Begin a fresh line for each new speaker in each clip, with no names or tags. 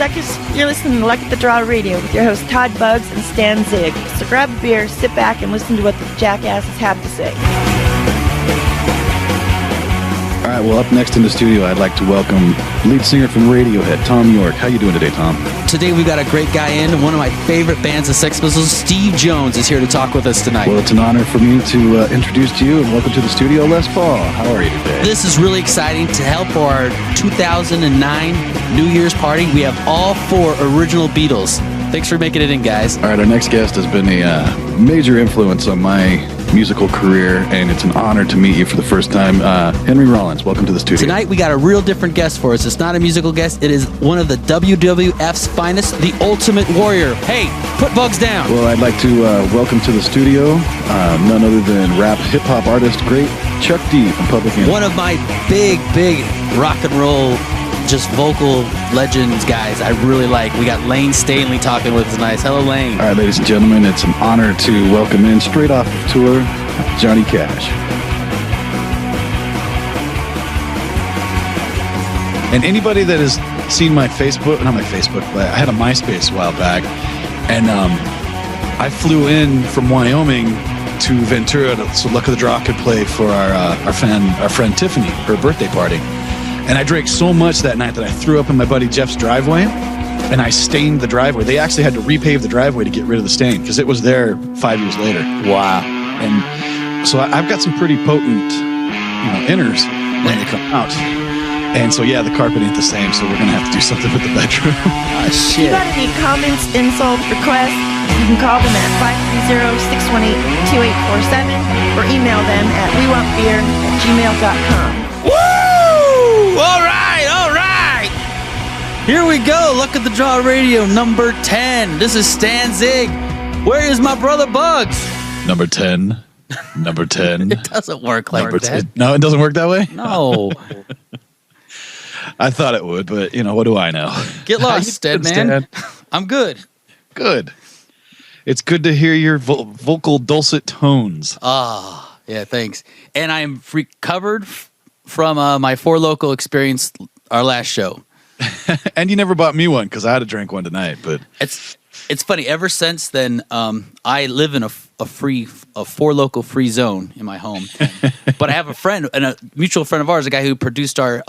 suckers. You're listening to Luck at the Draw Radio with your hosts Todd Buggs and Stan Zig. So grab a beer, sit back, and listen to what the jackasses have to say.
All right, well, up next in the studio, I'd like to welcome lead singer from Radiohead, Tom York. How you doing today, Tom?
Today we've got a great guy in. One of my favorite bands, the Sex Pistols, Steve Jones, is here to talk with us tonight.
Well, it's an honor for me to introduce to you, and welcome to the studio, Les Paul. How are you today?
This is really exciting. To help our 2009 New Year's party, we have all 4 original Beatles. Thanks for making it in, guys.
All right, our next guest has been a major influence on my musical career, and it's an honor to meet you for the first time. Henry Rollins, welcome to the studio.
Tonight we got a real different guest for us. It's not a musical guest. It is one of the WWF's finest, the Ultimate Warrior. Hey, put Bugs down.
Well, I'd like to welcome to the studio none other than rap hip-hop artist, great Chuck D from Public Enemy.
One of my big rock and roll, just vocal legends, guys. I really like. We got Lane Stanley talking with us tonight. Hello, Lane.
All right, ladies and gentlemen, it's an honor to welcome in, straight off tour, Johnny Cash. And anybody that has seen my Facebook, not my Facebook, but I had a MySpace a while back, and I flew in from Wyoming to Ventura so Luck of the Draw could play for our friend Tiffany, her birthday party. And I drank so much that night that I threw up in my buddy Jeff's driveway, and I stained the driveway. They actually had to repave the driveway to get rid of the stain because it was there 5 years later.
Wow.
And so I've got some pretty potent, inners when they come out. And so, yeah, the carpet ain't the same, so we're going to have to do something with the bedroom.
If you got any comments, insults, requests, you can call them at 530-618-2847 or email them at wewantbeer@gmail.com.
All right. Here we go. Look at the Draw Radio number 10. This is Stan Zig. Where is my brother Bugs?
Number 10.
It doesn't work like that.
No, it doesn't work that way?
No.
I thought it would, but, what do I know?
Get lost, dead man. I'm good.
Good. It's good to hear your vocal dulcet tones.
Yeah, thanks. And I'm recovered from my Four Loko experience, our last show.
And you never bought me one because I had to drink one tonight. But
it's funny. Ever since then, I live in a Four Loko free zone in my home. But I have a friend, and a mutual friend of ours, a guy who produced our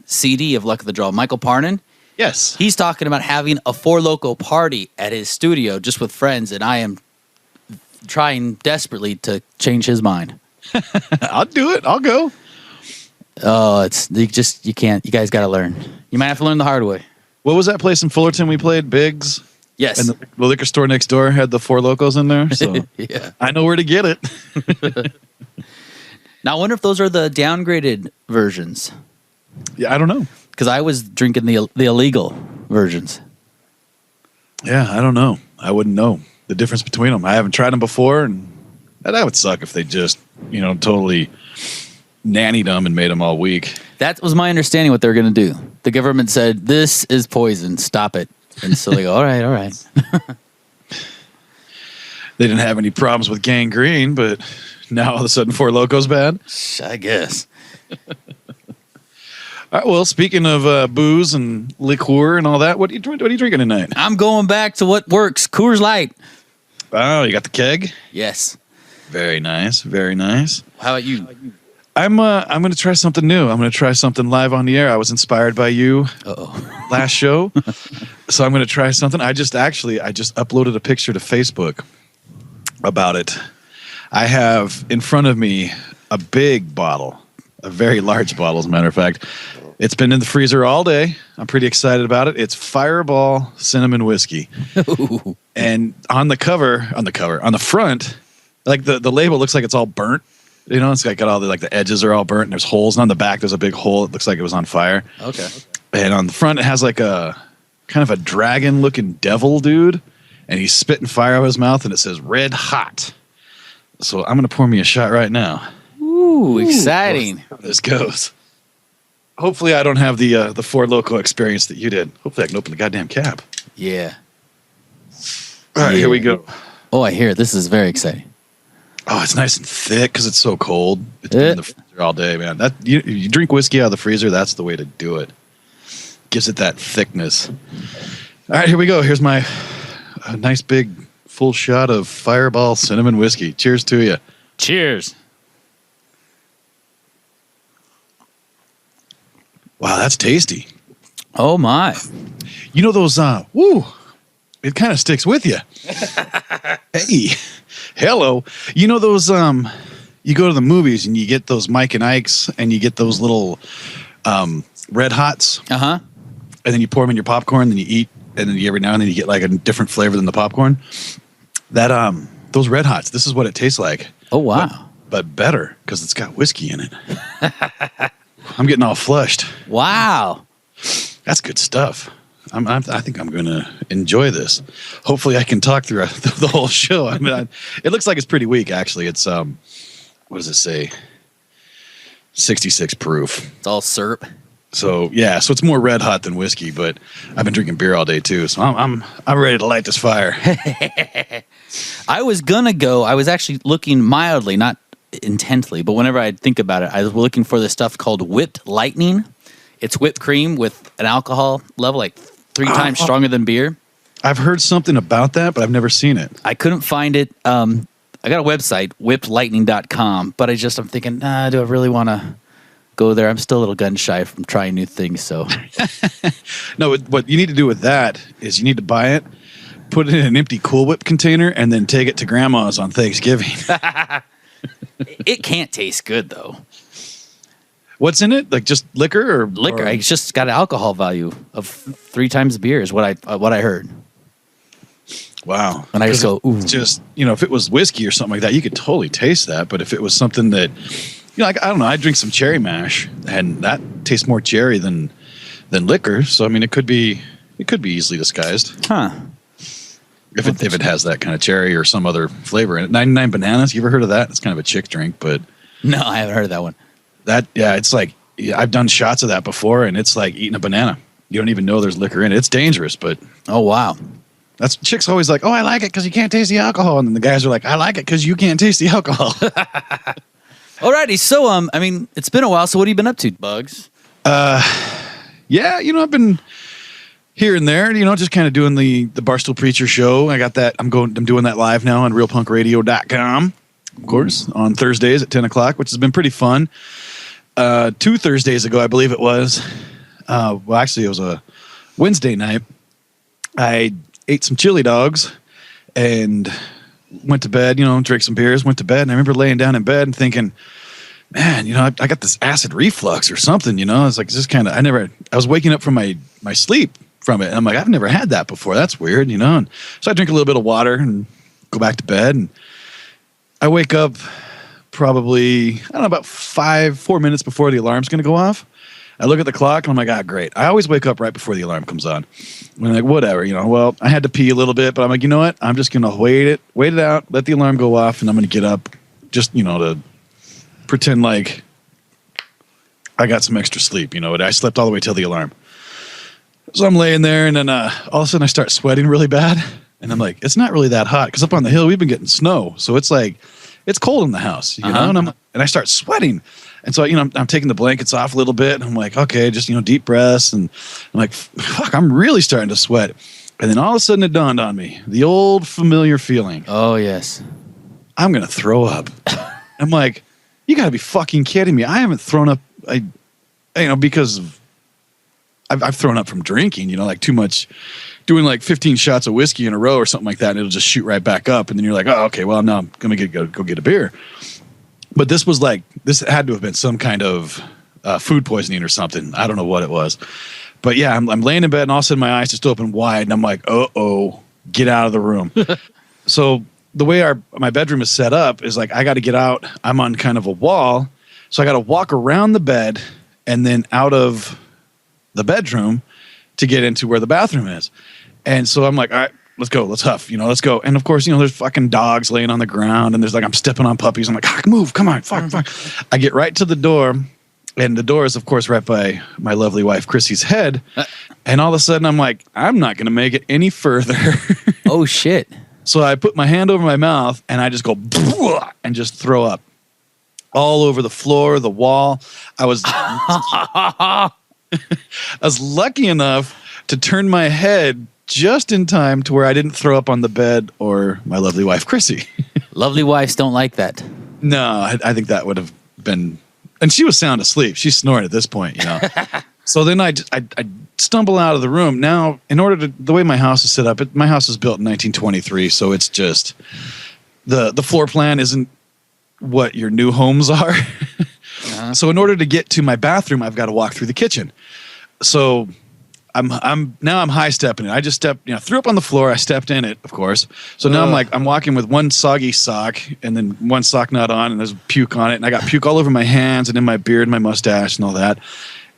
CD of Luck of the Draw, Michael Parnan.
Yes,
he's talking about having a Four Loko party at his studio just with friends, and I am trying desperately to change his mind.
I'll do it. I'll go.
Oh, you can't. You guys got to learn. You might have to learn the hard way.
What was that place in Fullerton we played? Biggs?
Yes.
And the liquor store next door had the Four Locos in there. So
yeah. I
know where to get it.
Now, I wonder if those are the downgraded versions.
Yeah, I don't know.
Because I was drinking the illegal versions.
Yeah, I don't know. I wouldn't know the difference between them. I haven't tried them before, and that would suck if they just, totally nannied them and made them all weak.
That was my understanding what they were going to do. The government said, this is poison, stop it. And so they go, all right.
They didn't have any problems with gangrene, but now all of a sudden Four Locos bad?
I guess.
All right, well, speaking of booze and liqueur and all that, what are you drinking tonight?
I'm going back to what works, Coors Light.
Oh, you got the keg?
Yes.
Very nice, very nice.
How about you?
I'm going to try something new. I'm going to try something live on the air. I was inspired by you last show, so I'm going to try something. I just uploaded a picture to Facebook about it. I have in front of me a big bottle, a very large bottle, as a matter of fact. It's been in the freezer all day. I'm pretty excited about it. It's Fireball Cinnamon Whiskey. And on the front, like the label looks like it's all burnt. It's got all the edges are all burnt and there's holes. And on the back, there's a big hole. It looks like it was on fire.
Okay.
And on the front, it has like a kind of a dragon looking devil dude. And he's spitting fire out of his mouth and it says red hot. So I'm going to pour me a shot right now.
Ooh, exciting.
How this goes. Hopefully I don't have the Four Loko experience that you did. Hopefully I can open the goddamn cap.
Yeah.
All right, here we go.
Oh, I hear it. This is very exciting.
Oh, it's nice and thick because it's so cold. It's been in the freezer all day, man. You drink whiskey out of the freezer, that's the way to do it. gives it that thickness. All right, here we go. Here's my nice big full shot of Fireball cinnamon whiskey. Cheers to you.
Cheers.
Wow, that's tasty.
Oh my.
You know those it kind of sticks with you. Hey. Hello. You know those you go to the movies and you get those Mike and Ike's and you get those little Red Hots.
Uh-huh.
And then you pour them in your popcorn, then you eat, and then every now and then you get like a different flavor than the popcorn. That those Red Hots, this is what it tastes like.
Oh wow.
But better because it's got whiskey in it. I'm getting all flushed.
Wow.
That's good stuff. I think I'm going to enjoy this. Hopefully I can talk through the whole show. I mean, it looks like it's pretty weak, actually. It's, what does it say? 66 proof.
It's all syrup.
So, yeah. So it's more red hot than whiskey, but I've been drinking beer all day, too. So I'm ready to light this fire.
I was actually looking mildly, not intently, but whenever I think about it, I was looking for this stuff called Whipped Lightning. It's whipped cream with an alcohol level like 3 times stronger than beer.
I've heard something about that, but I've never seen it.
I couldn't find it. I got a website, whippedlightning.com, but I'm thinking, do I really want to go there? I'm still a little gun shy from trying new things. So,
no, what you need to do with that is you need to buy it, put it in an empty Cool Whip container, and then take it to Grandma's on Thanksgiving.
It can't taste good though.
What's in it? Like just liquor or
liquor? It's just got an alcohol value of 3 times beer is what I heard.
Wow.
And I just go, ooh.
Just, if it was whiskey or something like that, you could totally taste that. But if it was something that, like, I don't know, I drink some cherry mash and that tastes more cherry than liquor. So, I mean, it could be easily disguised.
Huh.
If it has that kind of cherry or some other flavor in it. 99 Bananas, you ever heard of that? It's kind of a chick drink, but.
No, I haven't heard of that one.
It's like, I've done shots of that before and it's like eating a banana. You don't even know there's liquor in it. It's dangerous, but.
Oh, wow.
That's chicks always like, oh, I like it because you can't taste the alcohol. And then the guys are like, I like it because you can't taste the alcohol.
Alrighty. So, I mean, it's been a while. So what have you been up to, Bugs?
Yeah, I've been here and there, just kind of doing the Barstool Preacher show. I got that. I'm doing that live now on realpunkradio.com, of course, on Thursdays at 10 o'clock, which has been pretty fun. 2 Thursdays ago, I believe it was. Well, actually, it was a Wednesday night. I ate some chili dogs and went to bed, drank some beers, went to bed. And I remember laying down in bed and thinking, man, I got this acid reflux or something, It's like, just kind of, I was waking up from my sleep from it. And I'm like, I've never had that before. That's weird, And so I drink a little bit of water and go back to bed. And I wake up probably, I don't know, about 4 minutes before the alarm's going to go off. I look at the clock and I'm like, great. I always wake up right before the alarm comes on. And I'm like, whatever, well, I had to pee a little bit, but I'm like, you know what? I'm just going to wait it out, let the alarm go off, and I'm going to get up just, to pretend like I got some extra sleep, I slept all the way till the alarm. So I'm laying there and then all of a sudden I start sweating really bad. And I'm like, it's not really that hot because up on the hill we've been getting snow. So it's like, it's cold in the house, know, and I start sweating. And so, I'm taking the blankets off a little bit and I'm like, okay, just, deep breaths. And I'm like, fuck, I'm really starting to sweat. And then all of a sudden it dawned on me, the old familiar feeling.
Oh, yes.
I'm going to throw up. I'm like, you got to be fucking kidding me. I haven't thrown up, because I've thrown up from drinking, like too much, doing like 15 shots of whiskey in a row or something like that. And it'll just shoot right back up. And then you're like, oh, okay, well, now I'm going to go get a beer. But this had to have been some kind of food poisoning or something. I don't know what it was. But yeah, I'm laying in bed and all of a sudden my eyes just open wide and I'm like, uh-oh, get out of the room. So the way my bedroom is set up is like I got to get out. I'm on kind of a wall. So I got to walk around the bed and then out of the bedroom to get into where the bathroom is. And so I'm like, all right, let's go. Let's huff, let's go. And of course, there's fucking dogs laying on the ground and there's like, I'm stepping on puppies. I'm like, move, come on, fuck. I get right to the door and the door is of course right by my lovely wife, Chrissy's head. And all of a sudden I'm like, I'm not going to make it any further.
Oh shit.
So I put my hand over my mouth and I just go and just throw up all over the floor, the wall. I was I was lucky enough to turn my head just in time to where I didn't throw up on the bed or my lovely wife, Chrissy.
Lovely wives don't like that.
No, I think that would have been, and she was sound asleep. She snored at this point, you know. So then I stumble out of the room. Now, in order to, the way my house is set up, my house was built in 1923, so it's just, the floor plan isn't what your new homes are. So in order to get to my bathroom, I've got to walk through the kitchen. So I'm high stepping it. I just threw up on the floor. I stepped in it, of course. So now I'm walking with one soggy sock and then one sock not on, and there's puke on it, and I got puke all over my hands and in my beard and my mustache and all that.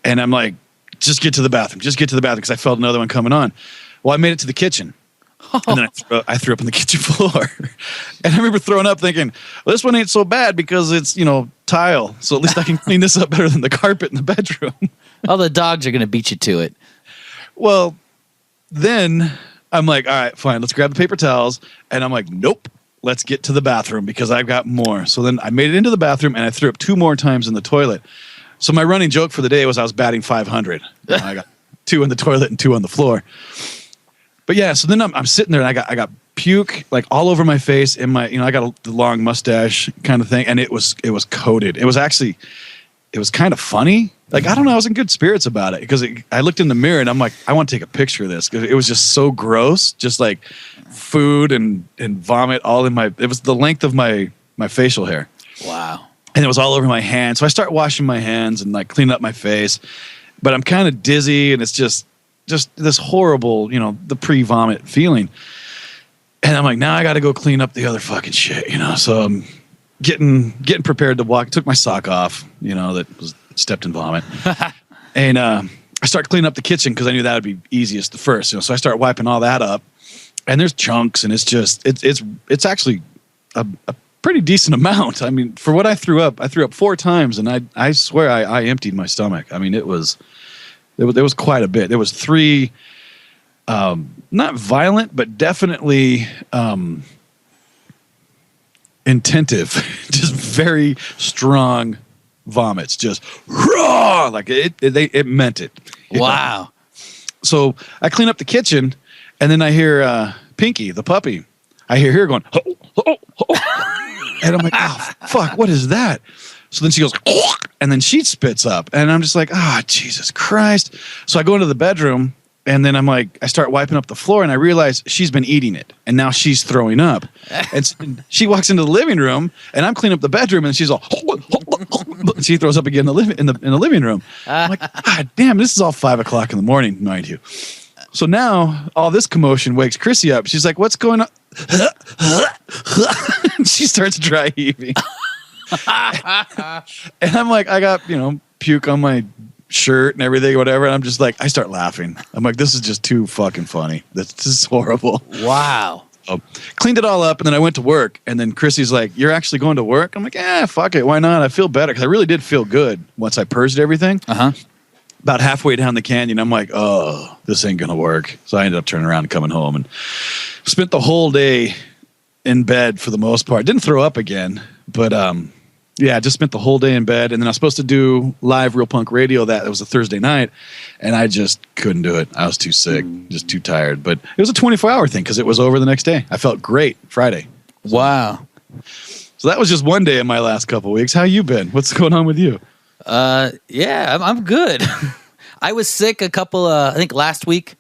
And I'm like, just get to the bathroom, because I felt another one coming on. Well, I made it to the kitchen. And then I threw up on the kitchen floor. And I remember throwing up thinking, well, this one ain't so bad because it's, tile. So at least I can clean this up better than the carpet in the bedroom.
All the dogs are going to beat you to it.
Well, then I'm like, all right, fine, let's grab the paper towels. And I'm like, nope, let's get to the bathroom because I've got more. So then I made it into the bathroom and I threw up 2 more times in the toilet. So my running joke for the day was I was batting 500. I got 2 in the toilet and 2 on the floor. But yeah, so then I'm sitting there and I got puke like all over my face and my, I got the long mustache kind of thing, and it was coated. It was kind of funny. Like, I don't know, I was in good spirits about it because I looked in the mirror and I'm like, I want to take a picture of this because it was just so gross, just like food and vomit all in it was the length of my facial hair.
Wow.
And it was all over my hands. So I start washing my hands and like cleaning up my face, but I'm kind of dizzy and it's just this horrible, the pre-vomit feeling. And I'm like, now I got to go clean up the other fucking shit, So I'm getting prepared to walk. Took my sock off, that was stepped in vomit. And I start cleaning up the kitchen because I knew that would be easiest first. So I start wiping all that up. And there's chunks, and it's actually a pretty decent amount. I mean, for what I threw up 4 times, and I swear I emptied my stomach. I mean, there was quite a bit. There was 3, not violent, but definitely intentive, just very strong vomits, just raw, like it meant it.
Wow.
So I clean up the kitchen, and then I hear Pinky, the puppy. I hear her going, oh, oh, oh. And I'm like, oh, fuck, what is that? So then she goes, oh, and then she spits up. And I'm just like, Jesus Christ. So I go into the bedroom, and then I'm like, I start wiping up the floor, and I realize she's been eating it. And now she's throwing up. And so she walks into the living room, and I'm cleaning up the bedroom, and she's all, and she throws up again in the living room. I'm like, God damn, this is all 5 o'clock in the morning, mind you. So now all this commotion wakes Chrissy up. She's like, what's going on? She starts dry heaving. And I'm like, I got, puke on my shirt and everything, whatever. And I'm just like, I start laughing. I'm like, this is just too fucking funny. This is horrible.
Wow.
So, cleaned it all up, and then I went to work. And then Chrissy's like, you're actually going to work? I'm like, fuck it. Why not? I feel better. Because I really did feel good once I purged everything.
Uh-huh.
About halfway down the canyon, I'm like, oh, this ain't going to work. So I ended up turning around and coming home and spent the whole day in bed for the most part. Didn't throw up again, but just spent the whole day in bed. And then I was supposed to do live Real Punk Radio. It was a Thursday night, and I just couldn't do it. I was too sick, just too tired. But it was a 24-hour thing because it was over the next day. I felt great Friday.
Wow.
So that was just one day in my last couple of weeks. How you been? What's going on with you?
Yeah, I'm good. I was sick a couple, I think last week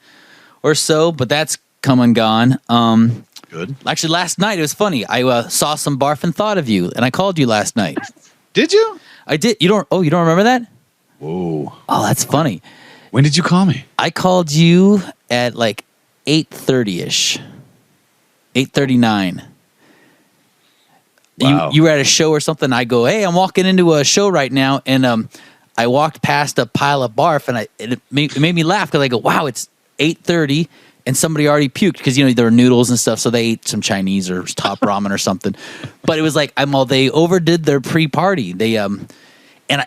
or so, but that's come and gone.
Good.
Actually, last night it was funny. I saw some barf and thought of you, and I called you last night.
Did you?
I did. You don't remember that?
Whoa.
Oh, that's funny.
When did you call me?
I called you at like 8:30ish, 8:39.
Wow.
You were at a show or something. I go, hey, I'm walking into a show right now, and I walked past a pile of barf, and it made me laugh because I go, wow, it's 8:30, and somebody already puked because there were noodles and stuff, so they ate some Chinese or top ramen or something. But it was like they overdid their pre-party. They and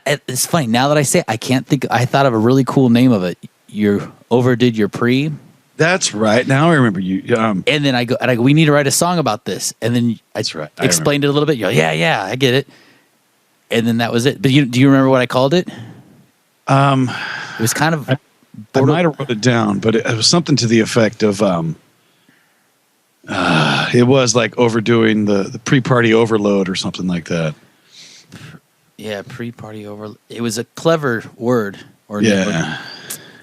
it's funny now that I say it, I can't think. I thought of a really cool name of it. You overdid your pre.
That's right. Now I remember you.
And then I go, we need to write a song about this. And then
That's right. I
explained it a little bit. You're like, yeah, I get it. And then that was it. But do you remember what I called it? It was kind of.
I might have wrote it down, but it was something to the effect of. It was like overdoing the pre-party overload or something like that.
Yeah, pre-party overload. It was a clever word.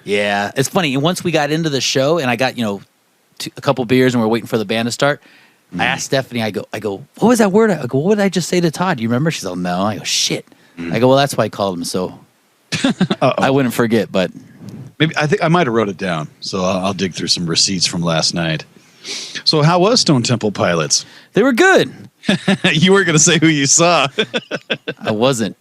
Yeah, it's funny. And once we got into the show, and I got a couple beers, and we were waiting for the band to start. I asked Stephanie. I go. What was that word? I go. What did I just say to Todd? Do you remember? She's like, no. I go, shit. I go. Well, that's why I called him. So I wouldn't forget. But
maybe I think I might have wrote it down. So I'll dig through some receipts from last night. So how was Stone Temple Pilots?
They were good.
You weren't going to say who you saw.
I wasn't.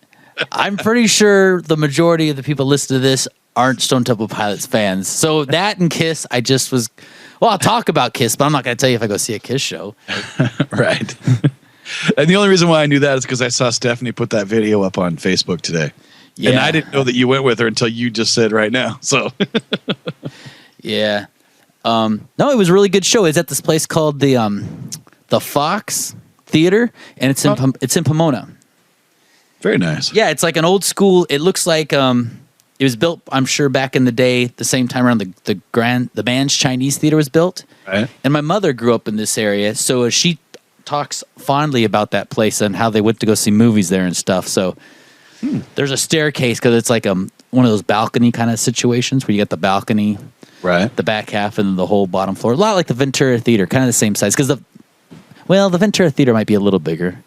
I'm pretty sure the majority of the people listening to this aren't Stone Temple Pilots fans. So that and Kiss, I just was. Well, I'll talk about Kiss, but I'm not going to tell you if I go see a Kiss show.
Right. And the only reason why I knew that is because I saw Stephanie put that video up on Facebook today. Yeah. And I didn't know that you went with her until you just said right now. So.
Yeah. No, it was a really good show. It's at this place called the Fox Theater, and it's in Pomona.
Very nice.
Yeah, it's like an old school. It looks like it was built, I'm sure, back in the day, the same time around the band's Chinese theater was built.
Right.
And my mother grew up in this area, so she talks fondly about that place and how they went to go see movies there and stuff. So there's a staircase because it's like one of those balcony kind of situations where you got the balcony,
right,
the back half, and the whole bottom floor. A lot like the Ventura Theater, kind of the same size. Because the Ventura Theater might be a little bigger.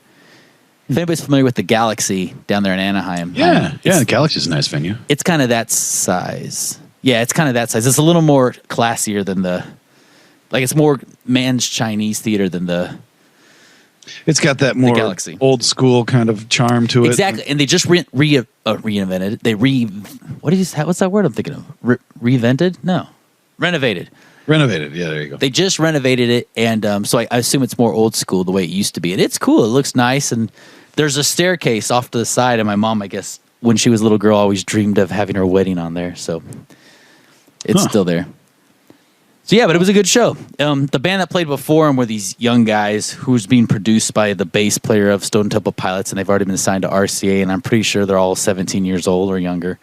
If anybody's familiar with the Galaxy down there in Anaheim.
The Galaxy's a nice venue.
It's kind of that size. Yeah, it's kind of that size. It's a little more classier than it's more man's Chinese theater than the. It's
got that more
Galaxy.
Old school kind of charm to it.
Exactly, and they just reinvented it. What's that word I'm thinking of? Reinvented? No, renovated.
Renovated, yeah, there you go.
They just renovated it, and so I assume it's more old school the way it used to be. And it's cool. It looks nice, and there's a staircase off to the side, and my mom, I guess, when she was a little girl, always dreamed of having her wedding on there, so it's still there. So yeah, but it was a good show. The band that played before him were these young guys who's being produced by the bass player of Stone Temple Pilots, and they've already been signed to RCA, and I'm pretty sure they're all 17 years old or younger.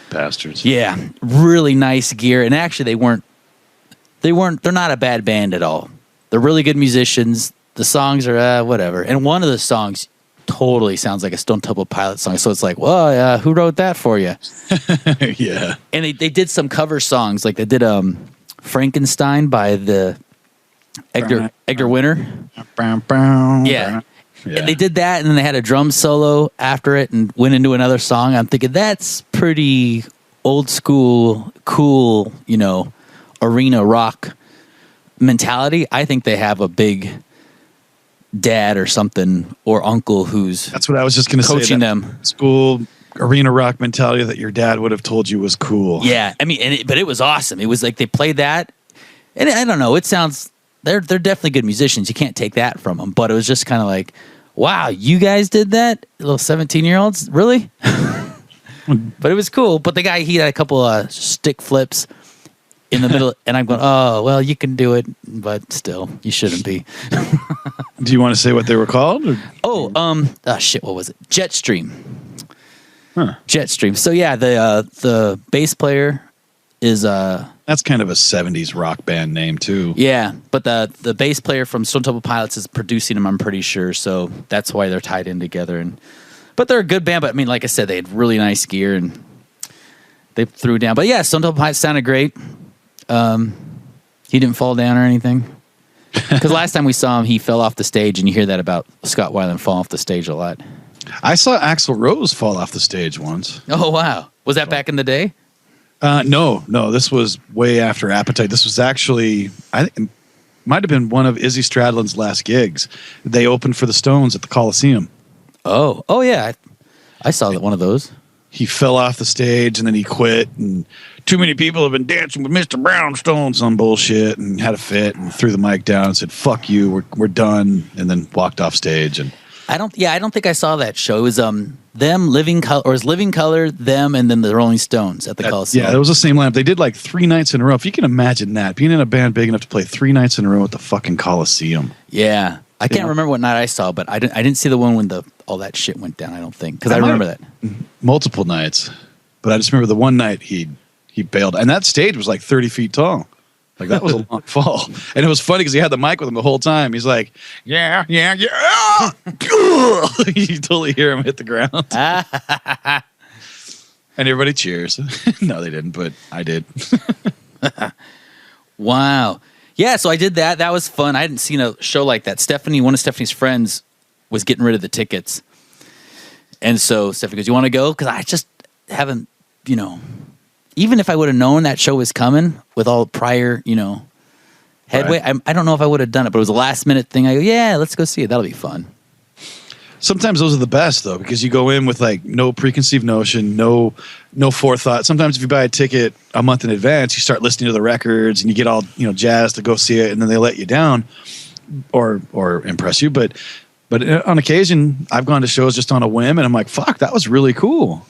Bastards.
Yeah, really nice gear, and actually they're not a bad band at all. They're really good musicians. The songs are whatever. And one of the songs totally sounds like a Stone Temple Pilots song. So it's like, well, who wrote that for you?
Yeah.
And they did some cover songs. Like they did Frankenstein by the Edgar Winter. Yeah. And they did that, and then they had a drum solo after it and went into another song. I'm thinking, that's pretty old school, cool, arena rock mentality. I think they have a big dad or something or uncle who's
that's what I was just going to say,
coaching them.
School arena rock mentality that your dad would have told you was cool.
Yeah, I mean, but it was awesome. It was like they played that, and I don't know. It sounds they're definitely good musicians. You can't take that from them. But it was just kind of like, wow, you guys did that, little 17-year-olds, really? But it was cool. But the guy, he had a couple stick flips in the middle, and I'm going, oh, well, you can do it, but still, you shouldn't be.
Do you want to say what they were called? Or?
Shit, what was it? Jetstream.
Huh.
Jetstream. So yeah, the bass player is
that's kind of a 70s rock band name too.
Yeah, but the bass player from Stone Temple Pilots is producing them, I'm pretty sure, so that's why they're tied in together. But they're a good band, but I mean, like I said, they had really nice gear and they threw down. But yeah, Stone Temple Pilots sounded great. He didn't fall down or anything. Because last time we saw him, he fell off the stage, and you hear that about Scott Weiland falling off the stage a lot.
I saw Axl Rose fall off the stage once.
Oh, wow. Was that back in the day?
No. This was way after Appetite. This was actually, I think, it might have been one of Izzy Stradlin's last gigs. They opened for the Stones at the Coliseum.
Oh yeah. I saw that one of those.
He fell off the stage, and then he quit, and too many people have been dancing with Mr. Brownstone, some bullshit, and had a fit, and threw the mic down and said, fuck you, we're done, and then walked off stage. And
I don't think I saw that show. It was them, Living Color, them, and then the Rolling Stones at the Coliseum.
Yeah, it was the same lineup. They did like 3 nights in a row. If you can imagine that, being in a band big enough to play 3 nights in a row at the fucking Coliseum.
Yeah. I can't remember what night I saw, but I didn't see the one when all that shit went down, I don't think. Because I remember that.
Multiple nights. But I just remember the one night he bailed, and that stage was like 30 feet tall. Like that was a long fall, and it was funny because he had the mic with him the whole time. He's like, "Yeah, yeah, yeah." You totally hear him hit the ground, and everybody cheers. No, they didn't, but I did.
Wow. Yeah, so I did that. That was fun. I hadn't seen a show like that. One of Stephanie's friends, was getting rid of the tickets, and so Stephanie goes, "You want to go?" Because I just haven't, even if I would have known that show was coming with all prior, headway, right. I don't know if I would have done it, but it was a last minute thing. I go, yeah, let's go see it. That'll be fun.
Sometimes those are the best though, because you go in with like no preconceived notion, no forethought. Sometimes if you buy a ticket a month in advance, you start listening to the records and you get all, jazzed to go see it, and then they let you down or impress you. But on occasion, I've gone to shows just on a whim, and I'm like, fuck, that was really cool.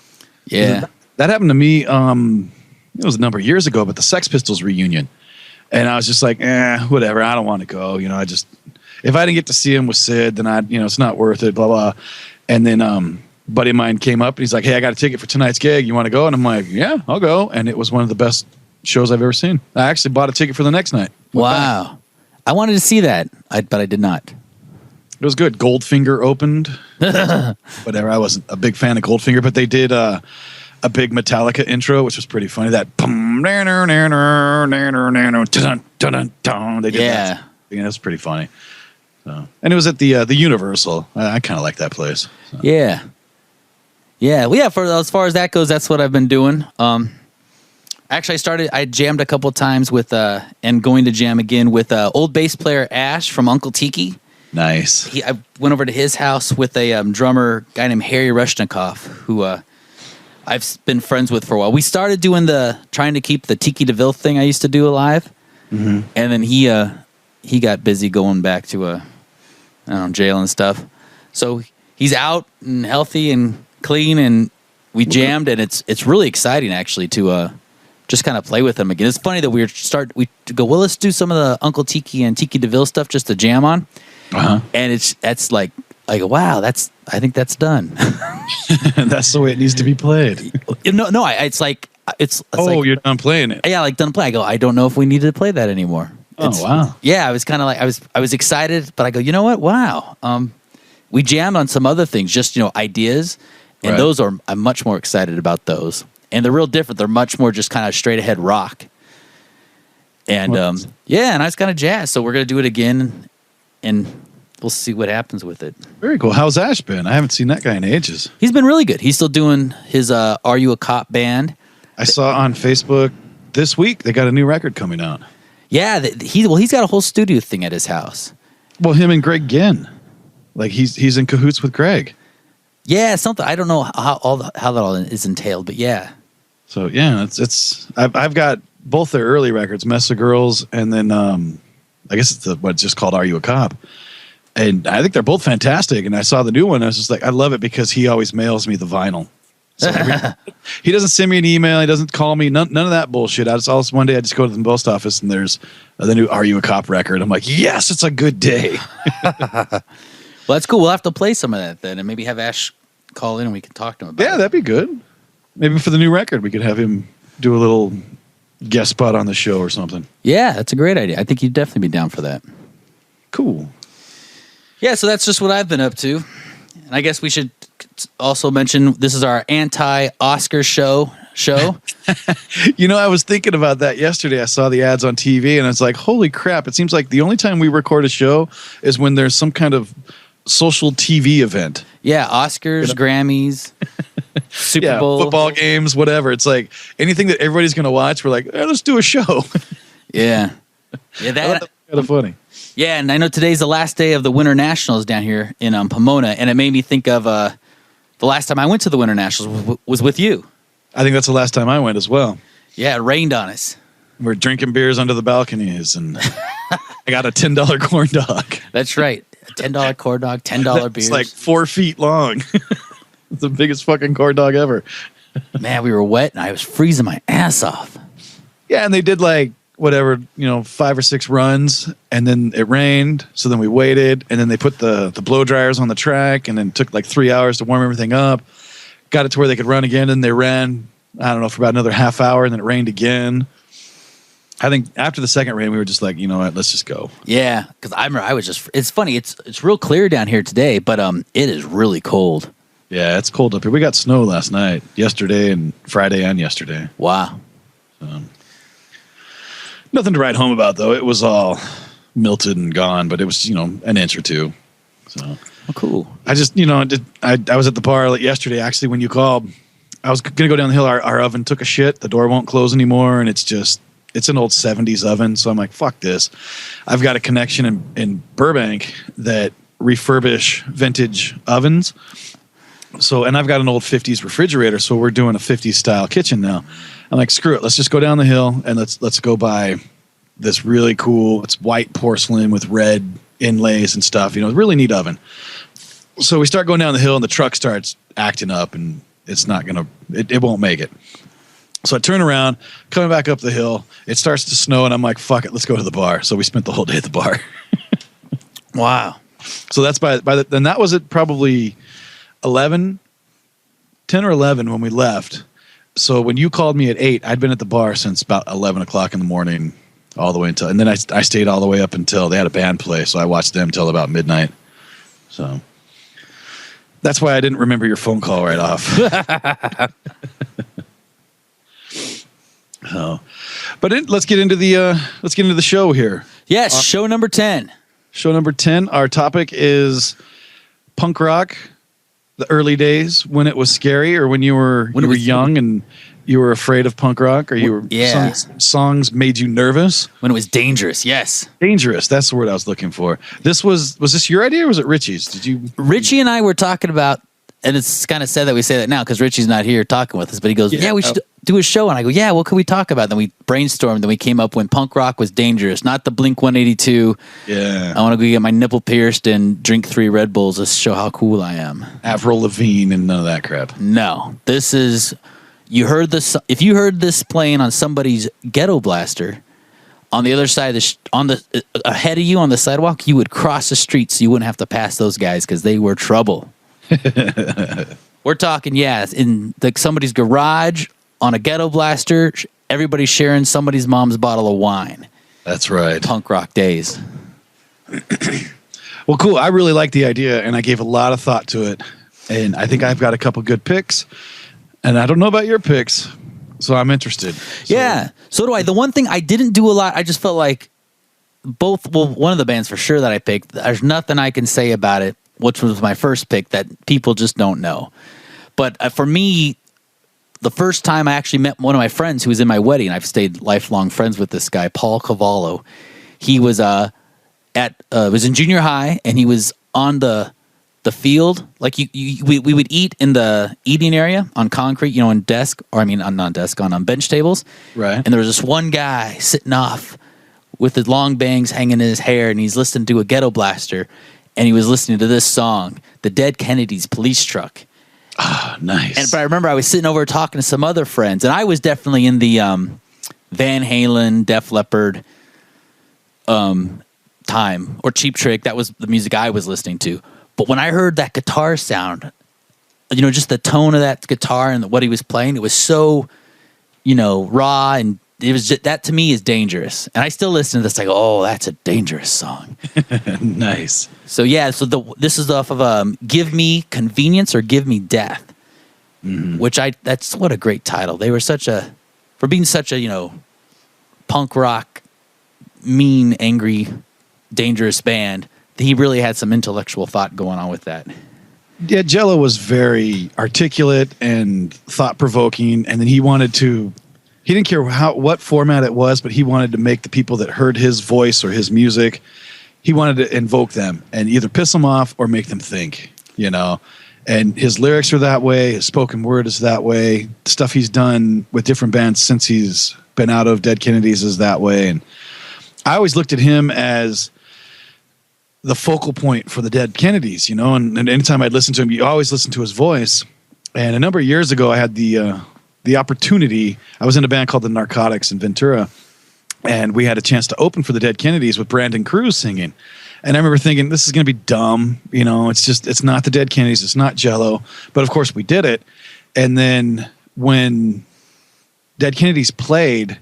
Yeah.
That happened to me, it was a number of years ago, but the Sex Pistols reunion. And I was just like, whatever, I don't want to go. If I didn't get to see him with Sid, then it's not worth it, blah, blah. And then a buddy of mine came up and he's like, hey, I got a ticket for tonight's gig. You want to go? And I'm like, yeah, I'll go. And it was one of the best shows I've ever seen. I actually bought a ticket for the next night.
Wow. I wanted to see that, but I did not.
It was good. Goldfinger opened. Whatever. I wasn't a big fan of Goldfinger, but they did a big Metallica intro, which was pretty funny. That they did that. It was pretty funny. So, and it was at the Universal. I kind of like that place. So.
Yeah. Well, yeah. For as far as that goes, that's what I've been doing. Actually, I jammed a couple of times with, and going to jam again with old bass player Ash from Uncle Tiki.
Nice.
I went over to his house with a drummer guy named Harry Rushnikov, who I've been friends with for a while. We started doing trying to keep the Tiki DeVille thing I used to do alive, and then he got busy going back to jail and stuff. So he's out and healthy and clean, and we jammed, and it's really exciting actually to just kind of play with him again. It's funny that we go, well, let's do some of the Uncle Tiki and Tiki DeVille stuff just to jam on. And that's like wow, I think that's done.
That's the way it needs to be played.
No, it's like
you're done playing it.
Yeah, like done playing. I go, I don't know if we need to play that anymore.
Wow.
Yeah, I was kind of like I was excited, but I go, you know what? Wow. We jammed on some other things, just ideas, and those I'm much more excited about those. And they're real different. They're much more just kind of straight ahead rock. And and I was kind of jazzed. So we're gonna do it again, and we'll see what happens with it.
Very cool. How's Ash been? I haven't seen that guy in ages.
He's been really good. He's still doing his Are You a Cop band. I
saw on Facebook this week they got a new record coming out.
Yeah, he's got a whole studio thing at his house.
Well, him and Greg Ginn, like he's in cahoots with Greg. Yeah,
something I don't know how that all is entailed, but yeah.
So yeah, I've got both their early records, Mesa Girls, and then I guess it's what's just called Are You a Cop? And I think they're both fantastic. And I saw the new one. And I was just like, I love it because he always mails me the vinyl. So he doesn't send me an email. He doesn't call me. None of that bullshit. One day I just go to the post office and there's the new Are You a Cop record. I'm like, yes, it's a good day.
Well, that's cool. We'll have to play some of that then, and maybe have Ash call in and we can talk to him about it.
Yeah, that'd be good. Maybe for the new record, we could have him do a little guest spot on the show or something.
Yeah, that's a great idea. I think he'd definitely be down for that.
Cool.
Yeah, so that's just what I've been up to. And I guess we should also mention this is our anti-Oscar show.
I was thinking about that yesterday. I saw the ads on TV and I was like, holy crap. It seems like the only time we record a show is when there's some kind of social TV event.
Yeah, Oscars, Grammys, Super Bowl.
Football games, whatever. It's like anything that everybody's going to watch, we're like, let's do a show.
Yeah,
that's kind of funny.
Yeah, and I know today's the last day of the Winter Nationals down here in Pomona, and it made me think of the last time I went to the Winter Nationals was with you.
I think that's the last time I went as well.
Yeah, it rained on us.
We're drinking beers under the balconies, and I got a $10 corn dog.
That's right, a $10 corn dog, $10 beers.
It's like 4 feet long. It's the biggest fucking corn dog ever.
Man, we were wet, and I was freezing my ass off.
Yeah, and they did 5 or 6 runs, and then it rained. So then we waited, and then they put the blow dryers on the track, and then took 3 hours to warm everything up. Got it to where they could run again, and they ran I don't know, for about another half hour, and then it rained again. I think after the second rain, we were just like, you know what, let's just go.
Yeah, because I remember it's funny, it's real clear down here today, but it is really cold.
Yeah, it's cold up here. We got snow last night, yesterday, and Friday and yesterday.
Wow.
Nothing to write home about, though. It was all milted and gone, but it was, an inch or two. So,
oh, cool.
I just, I was at the bar yesterday, actually, when you called. I was going to go down the hill. Our oven took a shit. The door won't close anymore, and it's an old 70s oven. So I'm like, fuck this. I've got a connection in Burbank that refurbish vintage ovens. So, and I've got an old 50s refrigerator. So we're doing a 50s style kitchen now. I'm like, screw it. Let's just go down the hill and let's go buy this really cool, it's white porcelain with red inlays and stuff, really neat oven. So we start going down the hill and the truck starts acting up and it's not going to, it won't make it. So I turn around, coming back up the hill. It starts to snow, and I'm like, fuck it, let's go to the bar. So we spent the whole day at the bar.
Wow.
So that's then that was at probably 10 or 11 when we left. So when you called me at 8, I'd been at the bar since about 11 o'clock in the morning, all the way until, and then I stayed all the way up until they had a band play. So I watched them till about midnight. So that's why I didn't remember your phone call right off. But let's get into the show here.
Yes, show number 10.
Show number 10. Our topic is punk rock, the early days when it was scary, or when you were young and you were afraid of punk rock, or songs made you nervous.
When it was dangerous, yes.
Dangerous. That's the word I was looking for. Was this your idea or was it Richie's?
Richie and I were talking about, and it's kind of sad that we say that now because Richie's not here talking with us, but he goes, yeah we should do a show. And I go, yeah, what could we talk about? Then we brainstormed, and we came up when punk rock was dangerous, not the Blink 182.
Yeah.
I want to go get my nipple pierced and drink 3 Red Bulls to show how cool I am.
Avril Lavigne and none of that crap.
No, this is, if you heard this playing on somebody's ghetto blaster on the other side of ahead of you on the sidewalk, you would cross the street so you wouldn't have to pass those guys because they were trouble. We're talking, in somebody's garage on a ghetto blaster, everybody's sharing somebody's mom's bottle of wine.
That's right.
Punk rock days.
Well, cool. I really like the idea, and I gave a lot of thought to it. And I think I've got a couple good picks. And I don't know about your picks, so I'm interested.
Yeah, so do I. The one thing I didn't do a lot, I just felt like one of the bands for sure that I picked, there's nothing I can say about it, which was my first pick, that people just don't know. But for me, the first time I actually met one of my friends who was in my wedding, I've stayed lifelong friends with this guy, Paul Cavallo. He was was in junior high, and he was on the field. Like we would eat in the eating area on concrete, on bench tables.
Right.
And there was this one guy sitting off with his long bangs hanging in his hair, and he's listening to a ghetto blaster, and he was listening to this song, The Dead Kennedys' Police Truck.
Ah, nice.
But I remember I was sitting over talking to some other friends, and I was definitely in the Van Halen, Def Leppard time, or Cheap Trick. That was the music I was listening to. But when I heard that guitar sound, just the tone of that guitar and what he was playing, it was so, raw, and it was just, that to me is dangerous. And I still listen to this like, oh, that's a dangerous song.
Nice.
So this is off of Give Me Convenience or Give Me Death, which that's what a great title. They were for being such a, punk rock, mean, angry, dangerous band, he really had some intellectual thought going on with that.
Yeah, Jello was very articulate and thought-provoking, and then he didn't care what format it was, but he wanted to make the people that heard his voice or his music, he wanted to invoke them and either piss them off or make them think, And his lyrics are that way, his spoken word is that way, stuff he's done with different bands since he's been out of Dead Kennedys is that way. And I always looked at him as the focal point for the Dead Kennedys, and anytime I'd listen to him, you always listen to his voice. And a number of years ago, I had the opportunity. I was in a band called the Narcotics in Ventura, and we had a chance to open for the Dead Kennedys with Brandon Cruz singing. And I remember thinking, this is going to be dumb. It's not the Dead Kennedys. It's not Jello. But of course we did it. And then when Dead Kennedys played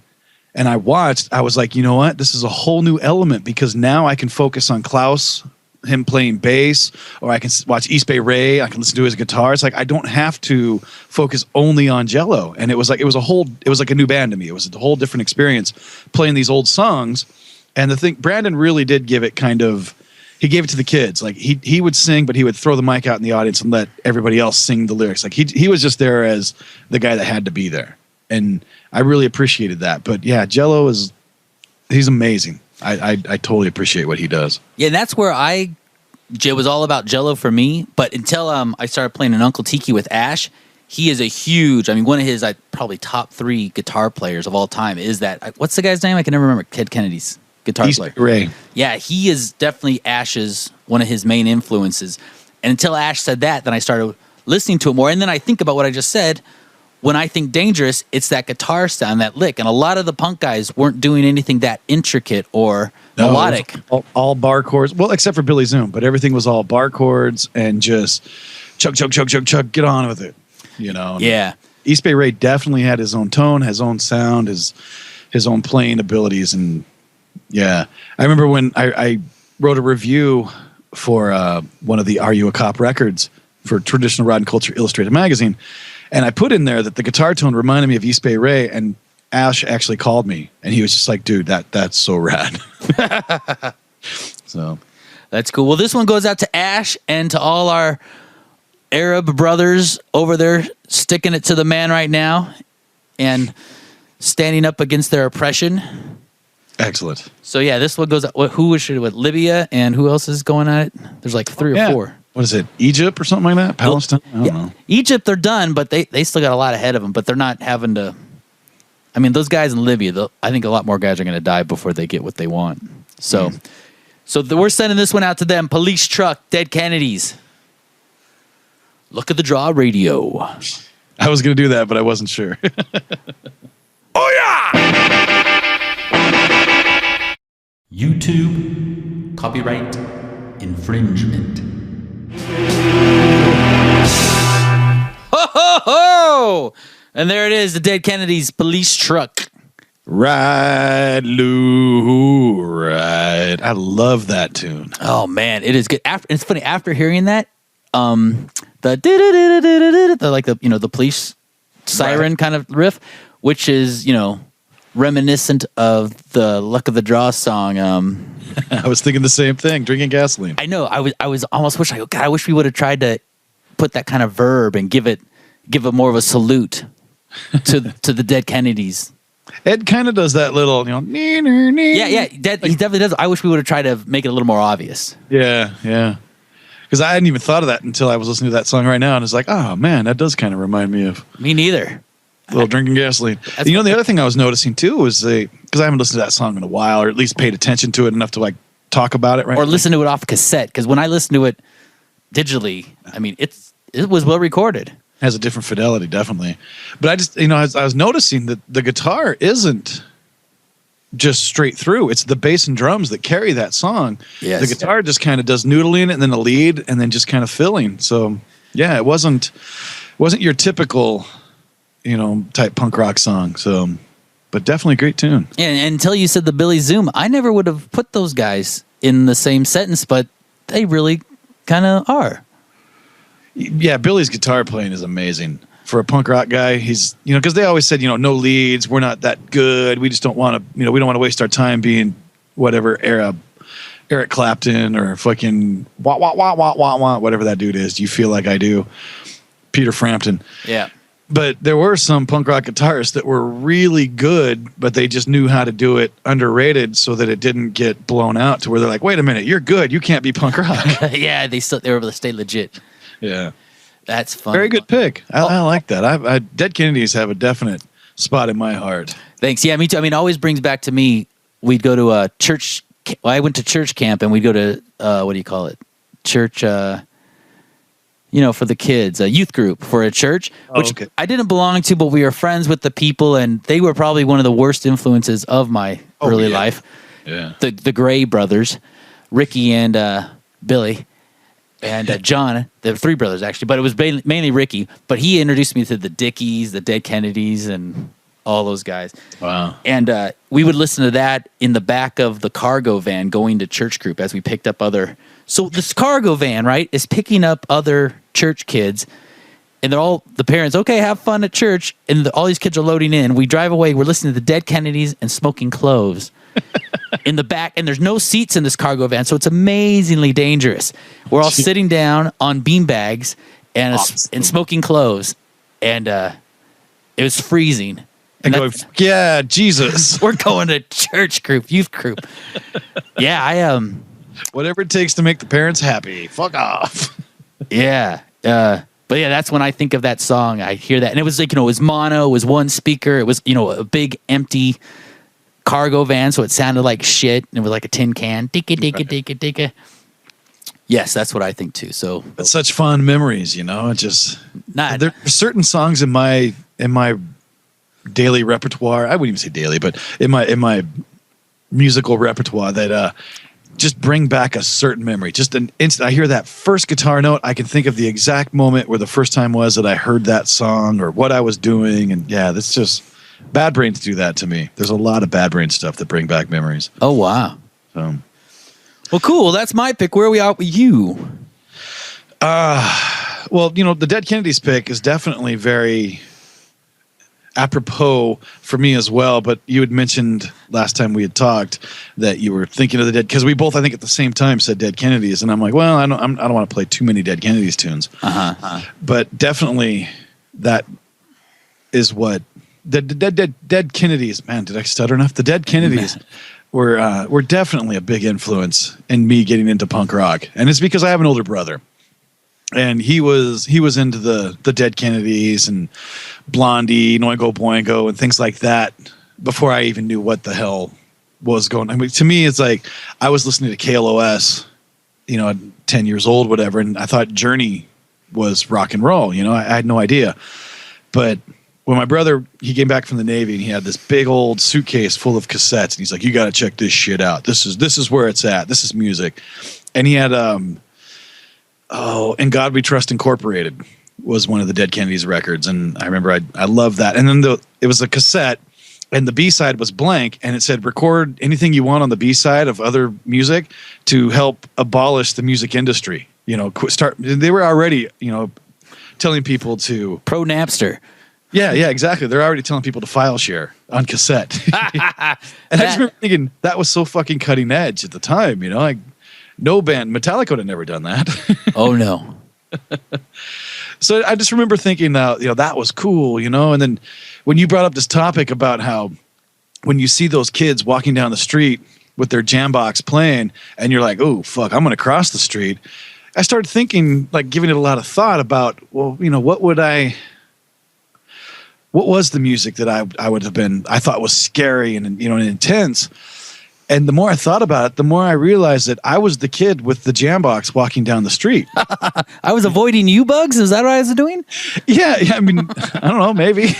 and I watched, I was like, you know what? This is a whole new element because now I can focus on Klaus, him playing bass, or I can watch East Bay Ray. I can listen to his guitar. It's like I don't have to focus only on Jello. And it was like a new band to me. It was a whole different experience playing these old songs. And the thing, Brandon really did give it he gave it to the kids. Like he would sing, but he would throw the mic out in the audience and let everybody else sing the lyrics. Like he was just there as the guy that had to be there. And I really appreciated that. But yeah, Jello he's amazing. I totally appreciate what he does.
Yeah, and that's where it was all about Jello for me. But until I started playing an Uncle Tiki with Ash, he is a huge, one of his probably top 3 guitar players of all time is that, what's the guy's name? I can never remember. Ted Kennedy's guitar player.
Ray.
Yeah, he is definitely one of his main influences. And until Ash said that, then I started listening to it more. And then I think about what I just said. When I think Dangerous, it's that guitar sound, that lick. And a lot of the punk guys weren't doing anything that intricate or melodic.
All bar chords. Well, except for Billy Zoom, but everything was all bar chords and just chug, chug, chug, chug, chug, get on with it.
Yeah.
East Bay Ray definitely had his own tone, his own sound, his own playing abilities. And yeah, I remember when I wrote a review for one of the Are You a Cop records for Traditional Rod and Culture Illustrated magazine. And I put in there that the guitar tone reminded me of East Bay Ray, and Ash actually called me, and he was just like, dude, that's so rad. So
that's cool. Well, this one goes out to Ash and to all our Arab brothers over there sticking it to the man right now and standing up against their oppression.
Excellent.
So yeah, this one goes out. What Libya and who else is going at it? There's like 3 or 4.
What is it? Egypt or something like that? Palestine? I don't know.
Egypt, they're done, but they still got a lot ahead of them, but they're not having to. Those guys in Libya, I think a lot more guys are going to die before they get what they want. So, we're sending this one out to them. Police Truck, Dead Kennedys. Look at the Draw Radio.
I was going to do that, but I wasn't sure. Oh, yeah!
YouTube copyright infringement. Ho, ho, ho! And there it is, the Dead Kennedys Police Truck.
Ride, Lou, ride. I love that tune.
Oh, man, it is good. It's funny, after hearing that, the police siren kind of riff, which is, reminiscent of the Luck of the Draw song.
I was thinking the same thing, drinking gasoline.
I know. I was almost I wish we would have tried to put that kind of verb and give it more of a salute to the Dead Kennedys.
Ed kind of does that little,
Yeah, he definitely does. I wish we would have tried to make it a little more obvious.
Yeah. Because I hadn't even thought of that until I was listening to that song right now, and it's like, oh man, that does kind of remind me of.
Me neither.
A little drinking gasoline. The other thing I was noticing too was because I haven't listened to that song in a while, or at least paid attention to it enough to talk about it, right?
Or listen to it off cassette. Because when I listen to it digitally, it was well recorded.
Has a different fidelity, definitely. But I just, I was noticing that the guitar isn't just straight through. It's the bass and drums that carry that song.
Yes.
The guitar just kind of does noodling and then a lead and then just kind of filling. So yeah, it wasn't your typical, type punk rock song. So, but definitely a great tune.
And until you said the Billy Zoom, I never would have put those guys in the same sentence, but they really kind of are.
Yeah, Billy's guitar playing is amazing. For a punk rock guy, he's, because they always said, no leads, we're not that good. We just don't want to, we don't want to waste our time being whatever Eric Clapton or fucking whatever that dude is. Do you feel like I do? Peter Frampton.
Yeah.
But there were some punk rock guitarists that were really good, but they just knew how to do it underrated so that it didn't get blown out to where they're like, wait a minute, you're good. You can't be punk rock.
Yeah, they were able to stay legit.
Yeah.
That's fun.
Very good pick. I like that. Dead Kennedys have a definite spot in my heart.
Thanks. Yeah, me too. It always brings back to me, we'd go to a church. Well, I went to church camp and we'd go to, what do you call it? Church, for the kids, a youth group for a church, which I didn't belong to, but we were friends with the people, and they were probably one of the worst influences of my early life.
Yeah.
The Gray brothers, Ricky and Billy. And John, there were 3 brothers actually, but it was mainly Ricky. But he introduced me to the Dickies, the Dead Kennedys, and all those guys.
Wow.
And we would listen to that in the back of the cargo van going to church group as we picked up other. So this cargo van, right, is picking up other church kids. And they're all the parents, okay, have fun at church. And all these kids are loading in. We drive away. We're listening to the Dead Kennedys and smoking cloves in the back. And there's no seats in this cargo van. So it's amazingly dangerous. We're all sitting down on beanbags and smoking cloves. And it was freezing.
And going, yeah, Jesus.
We're going to church group, youth group. Yeah,
whatever it takes to make the parents happy. Fuck off.
Yeah. But yeah, that's when I think of that song. I hear that. And it was like, it was mono, it was one speaker. It was, a big empty cargo van. So it sounded like shit. And it was like a tin can. Dicka, dicka, dicka, dicka. Yes, that's what I think too. So
it's such fond memories, It just, there are certain songs in my daily repertoire. I wouldn't even say daily, but in my musical repertoire that, just bring back a certain memory. Just an instant. I hear that first guitar note. I can think of the exact moment where the first time was that I heard that song or what I was doing. And yeah, that's just Bad Brains do that to me. There's a lot of Bad Brain stuff that bring back memories.
Oh, wow.
So,
well, cool. That's my pick. Where are we at with you?
Well, the Dead Kennedys pick is definitely very apropos for me as well, but you had mentioned last time we had talked that you were thinking of the Dead, because we both, I think, at the same time said Dead Kennedys, and I'm like, well, I don't want to play too many Dead Kennedys tunes, but definitely that is what the Dead Kennedys. Man, did I stutter enough? The Dead Kennedys were definitely a big influence in me getting into punk rock, and it's because I have an older brother. And he was into the Dead Kennedys and Blondie, Oingo Boingo, and things like that before I even knew what the hell was going on. I mean, to me, it's like I was listening to KLOS, at 10 years old, whatever, and I thought Journey was rock and roll. I had no idea. But when my brother, he came back from the Navy and he had this big old suitcase full of cassettes, and he's like, "You got to check this shit out. This is where it's at. This is music." And he had In God We Trust Incorporated was one of the Dead Kennedys records. And I remember I loved that. And then it was a cassette and the B-side was blank and it said, record anything you want on the B-side of other music to help abolish the music industry. They were already, telling people to
pro Napster.
Yeah, exactly. They're already telling people to file share on cassette. And I just remember thinking that was so fucking cutting edge at the time, like, no band, Metallica would have never done that.
Oh no!
So I just remember thinking that that was cool, And then when you brought up this topic about how when you see those kids walking down the street with their jam box playing, and you're like, "Oh fuck, I'm going to cross the street," I started thinking, like, giving it a lot of thought about, well, what was the music that I thought was scary and intense. And the more I thought about it, the more I realized that I was the kid with the jam box walking down the street.
I was avoiding you bugs? Is that what I was doing?
Yeah. I mean, I don't know, maybe.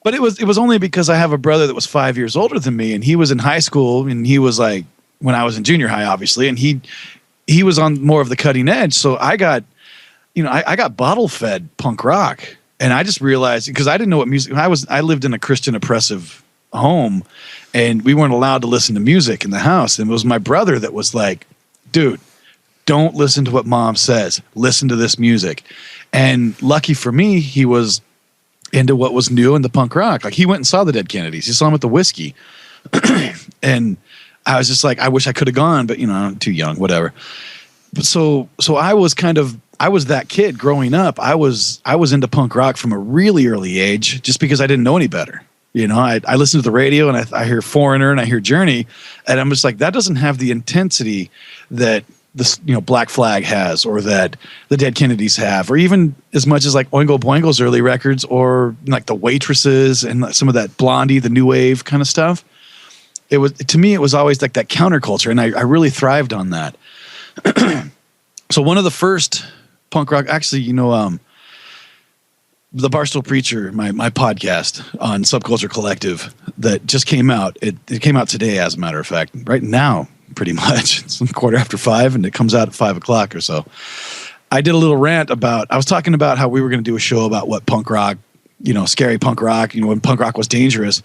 But it was only because I have a brother that was 5 years older than me, and he was in high school, and he was like, when I was in junior high, obviously, and he was on more of the cutting edge. So I got, I got bottle fed punk rock, and I just realized, because I didn't know what music, I lived in a Christian oppressive home, and we weren't allowed to listen to music in the house. And it was my brother that was like, "Dude, don't listen to what mom says. Listen to this music." And lucky for me, he was into what was new in the punk rock. Like, he went and saw the Dead Kennedys. He saw them at the Whiskey. And I was just like, I wish I could have gone, but I'm too young, whatever. But so I was that kid growing up. I was into punk rock from a really early age, just because I didn't know any better. I listen to the radio and I hear Foreigner and I hear Journey, and I'm just like, that doesn't have the intensity that this, Black Flag has, or that the Dead Kennedys have, or even as much as like Oingo Boingo's early records, or like the Waitresses and some of that Blondie, the new wave kind of stuff. To me, it was always like that counterculture, and I really thrived on that. So one of the first punk rock, actually, the Barstool Preacher, my podcast on Subculture Collective that just came out. It came out today, as a matter of fact, right now, pretty much. It's 5:15, and it comes out at 5 o'clock or so. I did a little rant I was talking about how we were going to do a show about what punk rock scary punk rock, when punk rock was dangerous.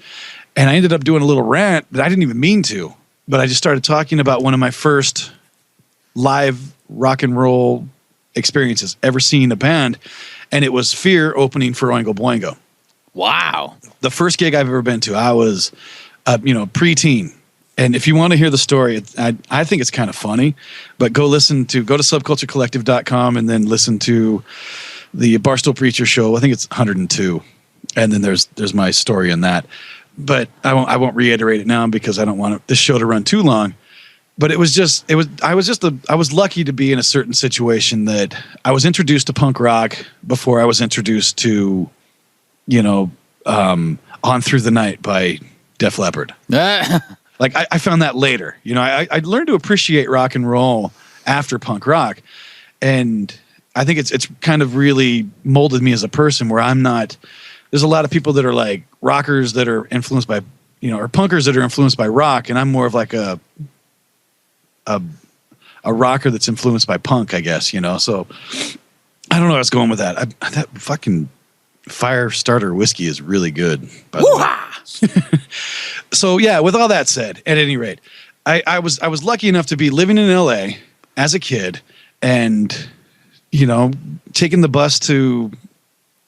And I ended up doing a little rant that I didn't even mean to, but I just started talking about one of my first live rock and roll experiences, ever seeing a band. And it was Fear opening for Oingo Boingo.
Wow.
The first gig I've ever been to, I was, preteen. And if you want to hear the story, I think it's kind of funny, but go to subculturecollective.com and then listen to the Barstool Preacher show. I think it's 102. And then there's my story in that. But I won't reiterate it now because I don't want this show to run too long. But I was lucky to be in a certain situation that I was introduced to punk rock before I was introduced to, On Through the Night by Def Leppard. Like I found that later. I learned to appreciate rock and roll after punk rock, and I think it's kind of really molded me as a person. Where I'm not. There's a lot of people that are like rockers that are influenced by, or punkers that are influenced by rock, and I'm more of like a rocker that's influenced by punk, I guess. So I don't know where I was going with that. That fucking fire starter whiskey is really good. By the way. So yeah, with all that said, at any rate, I was lucky enough to be living in LA as a kid and, taking the bus to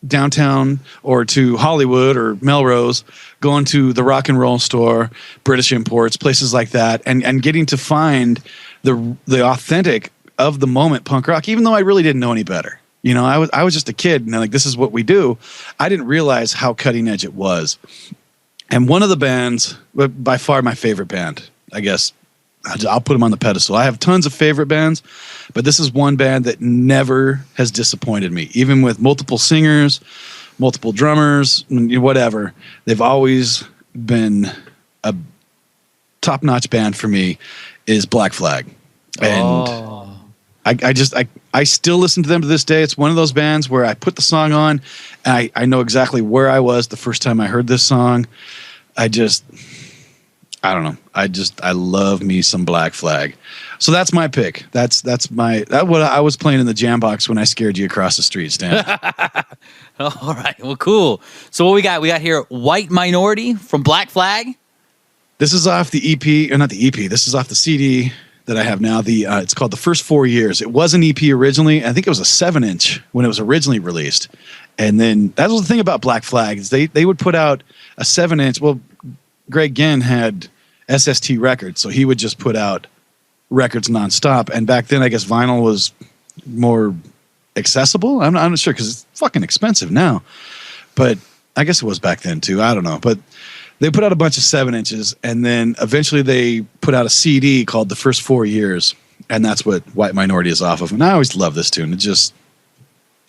downtown or to Hollywood or Melrose, going to the Rock and Roll store, British Imports, places like that, and getting to find the authentic of the moment punk rock, even though I really didn't know any better. I was just a kid and like, this is what we do. I didn't realize how cutting edge it was. And one of the bands, by far my favorite band, I guess, I'll put them on the pedestal. I have tons of favorite bands, but this is one band that never has disappointed me. Even with multiple singers, multiple drummers, whatever, they've always been a top-notch band for me, is Black Flag. And I still listen to them to this day. It's one of those bands where I put the song on, and I know exactly where I was the first time I heard this song. I don't know. I love me some Black Flag. So that's my pick. That's what I was playing in the jam box when I scared you across the street, Stan.
All right. Well, cool. So what we got? We got here White Minority from Black Flag.
This is off the EP, or not the EP. This is off the CD that I have now. It's called The First 4 Years. It was an EP originally. I think it was a 7-inch when it was originally released. And then that was the thing about Black Flag is they would put out a 7-inch. Well, Greg Ginn had SST Records, so he would just put out records nonstop. And back then, I guess vinyl was more accessible. I'm not sure because it's fucking expensive now. But I guess it was back then too. I don't know. But they put out a bunch of 7-inches, and then eventually they put out a CD called The First 4 Years, and that's what White Minority is off of. And I always love this tune. It just,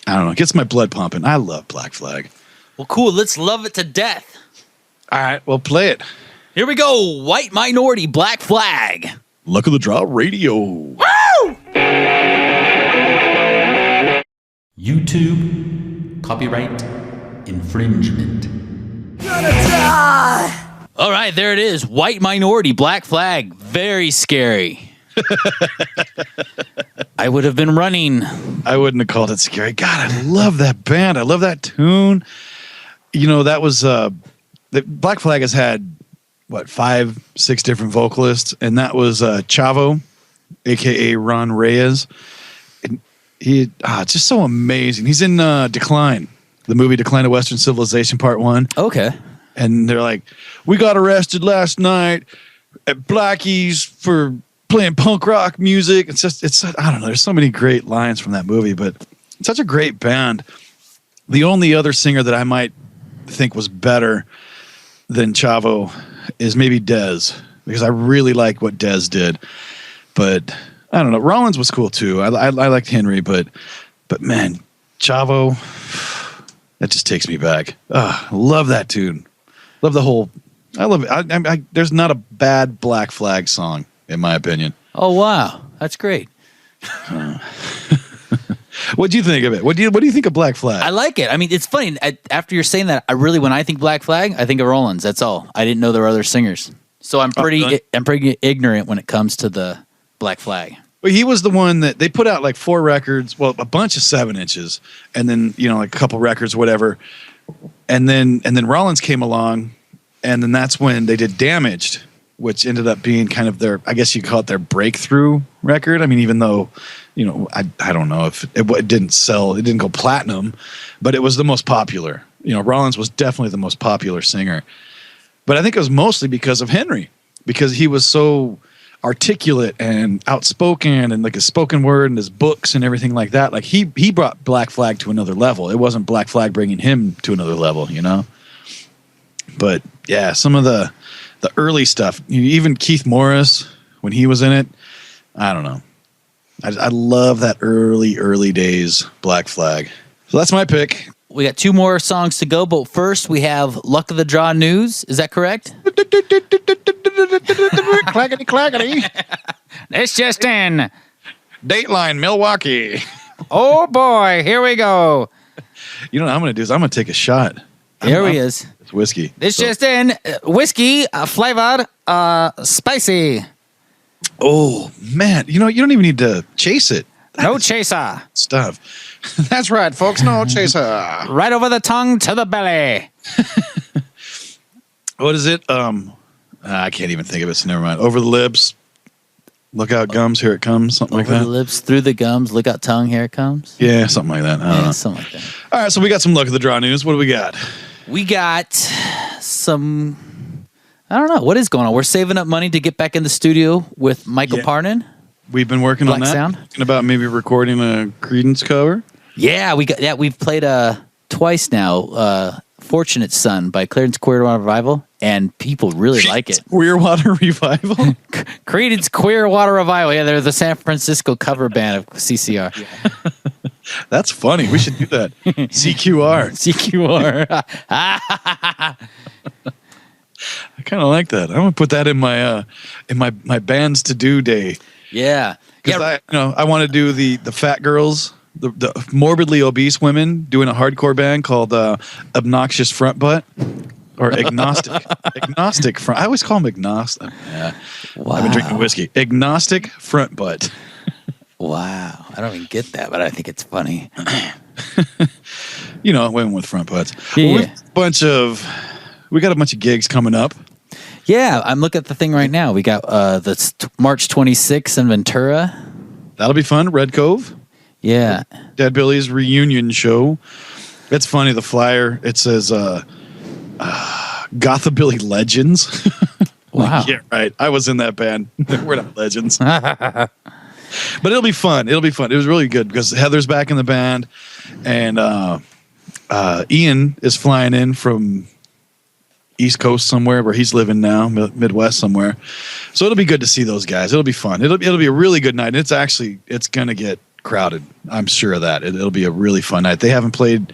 I don't know, it gets my blood pumping. I love Black Flag.
Well, cool. Let's love it to death.
All right, well, play it.
Here we go. White Minority, Black Flag.
Luck of the Draw Radio.
Woo!
YouTube copyright infringement.
All right, there it is. White Minority, Black Flag. Very scary. I would have been running.
I wouldn't have called it scary. God, I love that band. I love that tune. That was Black Flag has had 5-6 different vocalists, and that was Chavo, aka Ron Reyes. And he just so amazing. He's in Decline, the movie Decline of Western Civilization Part 1.
Okay.
And they're like, we got arrested last night at Blackie's for playing punk rock music. It's I don't know. There's so many great lines from that movie, but it's such a great band. The only other singer that I might think was better than Chavo is maybe Dez, because I really like what Dez did. But I don't know. Rollins was cool too. I liked Henry, but man, Chavo, that just takes me back. I love that tune. Love the whole. I love it. There's not a bad Black Flag song, in my opinion.
Oh wow, that's great.
What do you think of it? What do you think of Black Flag?
I like it. I mean, it's funny. After you're saying that, when I think Black Flag, I think of Rollins. That's all. I didn't know there were other singers, so I'm pretty ignorant when it comes to the Black Flag.
Well, he was the one that they put out like 4 records, well, a bunch of 7-inches, and then like a couple records, whatever. And then Rollins came along, and then that's when they did Damaged, which ended up being kind of their, I guess you call it their breakthrough record. I mean, even though, I don't know if it didn't sell, it didn't go platinum, but it was the most popular. Rollins was definitely the most popular singer. But I think it was mostly because of Henry, because he was so articulate and outspoken, and like his spoken word and his books and everything like that. Like he brought Black Flag to another level. It wasn't Black Flag bringing him to another level, But yeah, some of the early stuff, even Keith Morris when he was in it, I don't know. I love that early days Black Flag. So that's my pick.
We got 2 more songs to go, but first we have Luck of the Draw news. Is that correct?
Clackety clackety.
It's just in.
Dateline Milwaukee.
Oh boy, here we go.
You know what I'm going to do is I'm going to take a shot.
Here he is.
It's whiskey.
It's just in. Whiskey flavored spicy.
Oh man, you don't even need to chase it.
No chaser.
Stuff. That's right, folks. No chaser.
Right over the tongue to the belly.
What is it? I can't even think of it, so never mind. Over the lips. Look out, gums. Here it comes. Something like that.
Over the lips, through the gums. Look out, tongue. Here it comes.
Yeah, something like that. I don't know.
Something like that.
All right, so we got some Luck of the Draw news. What do we got?
We got some. I don't know what is going on. We're saving up money to get back in the studio with Michael Parnan.
We've been working on
Black
that.
Sound.
Thinking about maybe recording a Creedence cover.
Yeah, we've played twice now. Fortunate Son by Creedence Clearwater Revival, and people really like it.
Clearwater Revival?
Creedence Clearwater Revival. Yeah, they're the San Francisco cover band of CCR.
That's funny. We should do that. CQR.
CQR.
I kind of like that. I'm gonna put that in my bands to do day.
Yeah,
because I want to do the fat girls, the morbidly obese women doing a hardcore band called Obnoxious Front Butt or Agnostic. Agnostic Front. I always call them agnostic. Yeah. Wow. I've been drinking whiskey. Agnostic Front Butt.
Wow, I don't even get that, but I think it's funny.
Women with front butts.
Yeah.
We got a bunch of gigs coming up.
Yeah, I'm looking at the thing right now. We got March 26th in Ventura.
That'll be fun. Red Cove.
Yeah.
Dead Billy's reunion show. It's funny. The flyer, it says Gothabilly Legends.
Wow.
Yeah, right. I was in that band. We're not legends. But it'll be fun. It was really good because Heather's back in the band, and Ian is flying in from East Coast somewhere where he's living now, Midwest somewhere. So it'll be good to see those guys. It'll be fun. It'll be a really good night. It's gonna get crowded. I'm sure of that. It'll be a really fun night. They haven't played.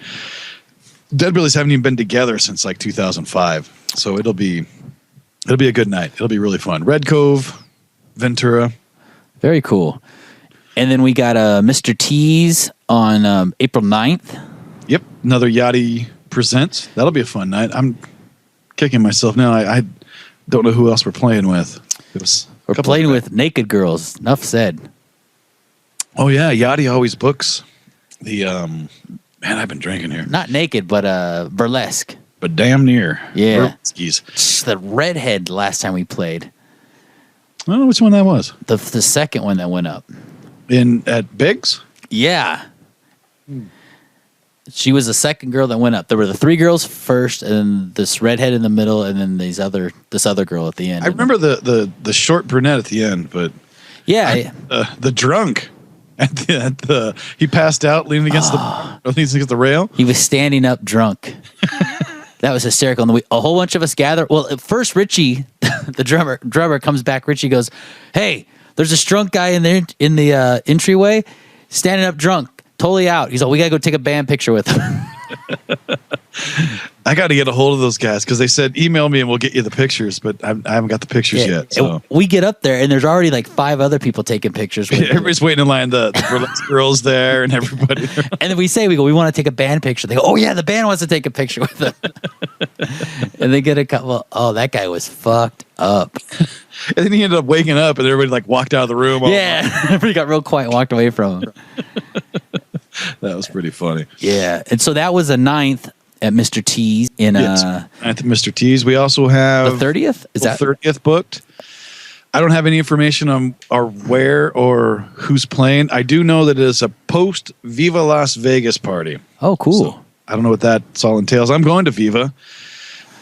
Dead Billies haven't even been together since like 2005. So it'll be a good night. It'll be really fun. Red Cove, Ventura.
Very cool. And then we got Mr. T's on April 9th.
Yep. Another Yachty Presents. That'll be a fun night. I'm kicking myself now. I don't know who else we're playing with.
We're playing with Naked Girls. Enough said.
Oh, yeah. Yachty always books the... man, I've been drinking here.
Not naked, but burlesque.
But damn near.
Yeah.
Burlesques.
The Redhead last time we played.
I don't know which one that was.
The second one that went up.
At Biggs?
Yeah. She was the second girl that went up. There were the 3 girls first, and then this redhead in the middle, and then this other girl at the end.
I remember the short brunette at the end, but
yeah,
the drunk he passed out leaning against the rail.
He was standing up drunk. That was hysterical. And a whole bunch of us gathered. Well, at first Richie, the drummer comes back. Richie goes, "Hey, there's this drunk guy in there in the entryway, standing up drunk, totally out." He's like, "We gotta go take a band picture with him."
I got to get a hold of those guys because they said email me and we'll get you the pictures, but I haven't got the pictures yet. So
we get up there and there's already like 5 other people taking pictures. With
everybody's waiting in line. The burlesque girls there and everybody.
And then we want to take a band picture. They go, "Oh yeah, the band wants to take a picture with them." And they get a couple. Oh, that guy was fucked up.
And then he ended up waking up and everybody like walked out of the room.
Yeah, everybody got real quiet and walked away from him.
That was pretty funny.
Yeah, and so that was the 9th. at Mr. T's in
at the Mr. T's. We also have
the 30th. Is that
30th booked? I don't have any information on or where or who's playing. I do know that it is a post Viva Las Vegas party.
Oh, cool.
So I don't know what that all entails. I'm going to Viva,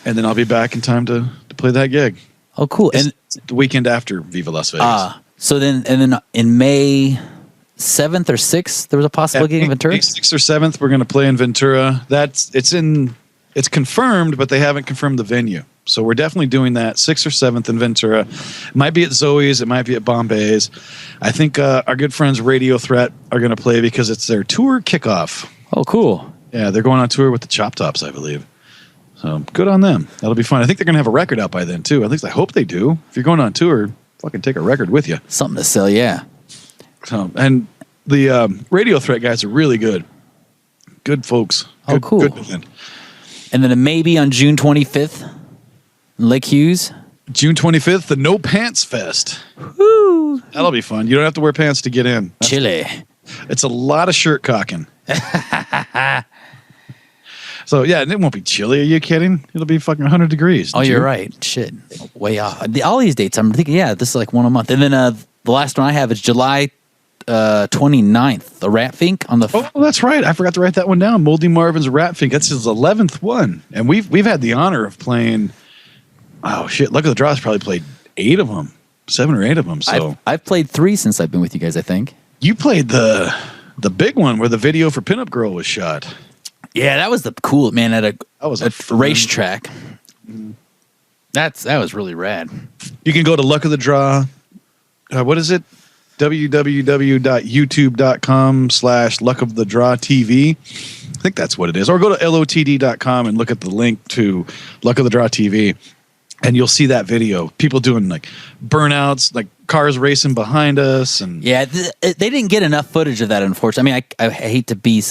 and then I'll be back in time to play that gig.
Oh, cool.
And the weekend after Viva Las Vegas.
So then in May 7th or 6th, there was a possible gig in Ventura?
May 6th or 7th, we're going to play in Ventura. It's confirmed, but they haven't confirmed the venue. So we're definitely doing that 6th or 7th in Ventura. It might be at Zoe's. It might be at Bombay's. I think our good friends Radio Threat are going to play because it's their tour kickoff.
Oh, cool.
Yeah, they're going on tour with the Chop Tops, I believe. So good on them. That'll be fun. I think they're going to have a record out by then, too. At least I hope they do. If you're going on tour, fucking take a record with you.
Something to sell, yeah.
So, and the Radio Threat guys are really good. Good folks.
Oh, cool.
Good band.
And then maybe on June 25th, Lake Hughes.
June 25th, the No Pants Fest.
Woo!
That'll be fun. You don't have to wear pants to get in.
Chile.
It's a lot of shirt cocking. So, yeah, it won't be chilly. Are you kidding? It'll be fucking 100 degrees.
Oh, you're right. Shit. Way off. All these dates, I'm thinking, yeah, this is like one a month. And then the last one I have is July 29th, the Rat Fink on the.
Oh, that's right. I forgot to write that one down. Moldy Marvin's Rat Fink. That's his 11th one, and we've had the honor of playing. Oh shit! Luck of the Draw's probably played 8 of them, 7 or 8 of them. So
I've played 3 since I've been with you guys. I think
you played the big one where the video for Pinup Girl was shot.
Yeah, that was the cool man at a racetrack. That was really rad.
You can go to Luck of the Draw. What is it? www.youtube.com/luckofthedrawtv. I think that's what it is. Or go to lotd.com and look at the link to Luck of the Draw TV, and you'll see that video. People doing like burnouts, like cars racing behind us, and
yeah, they didn't get enough footage of that, unfortunately. I mean, I hate to be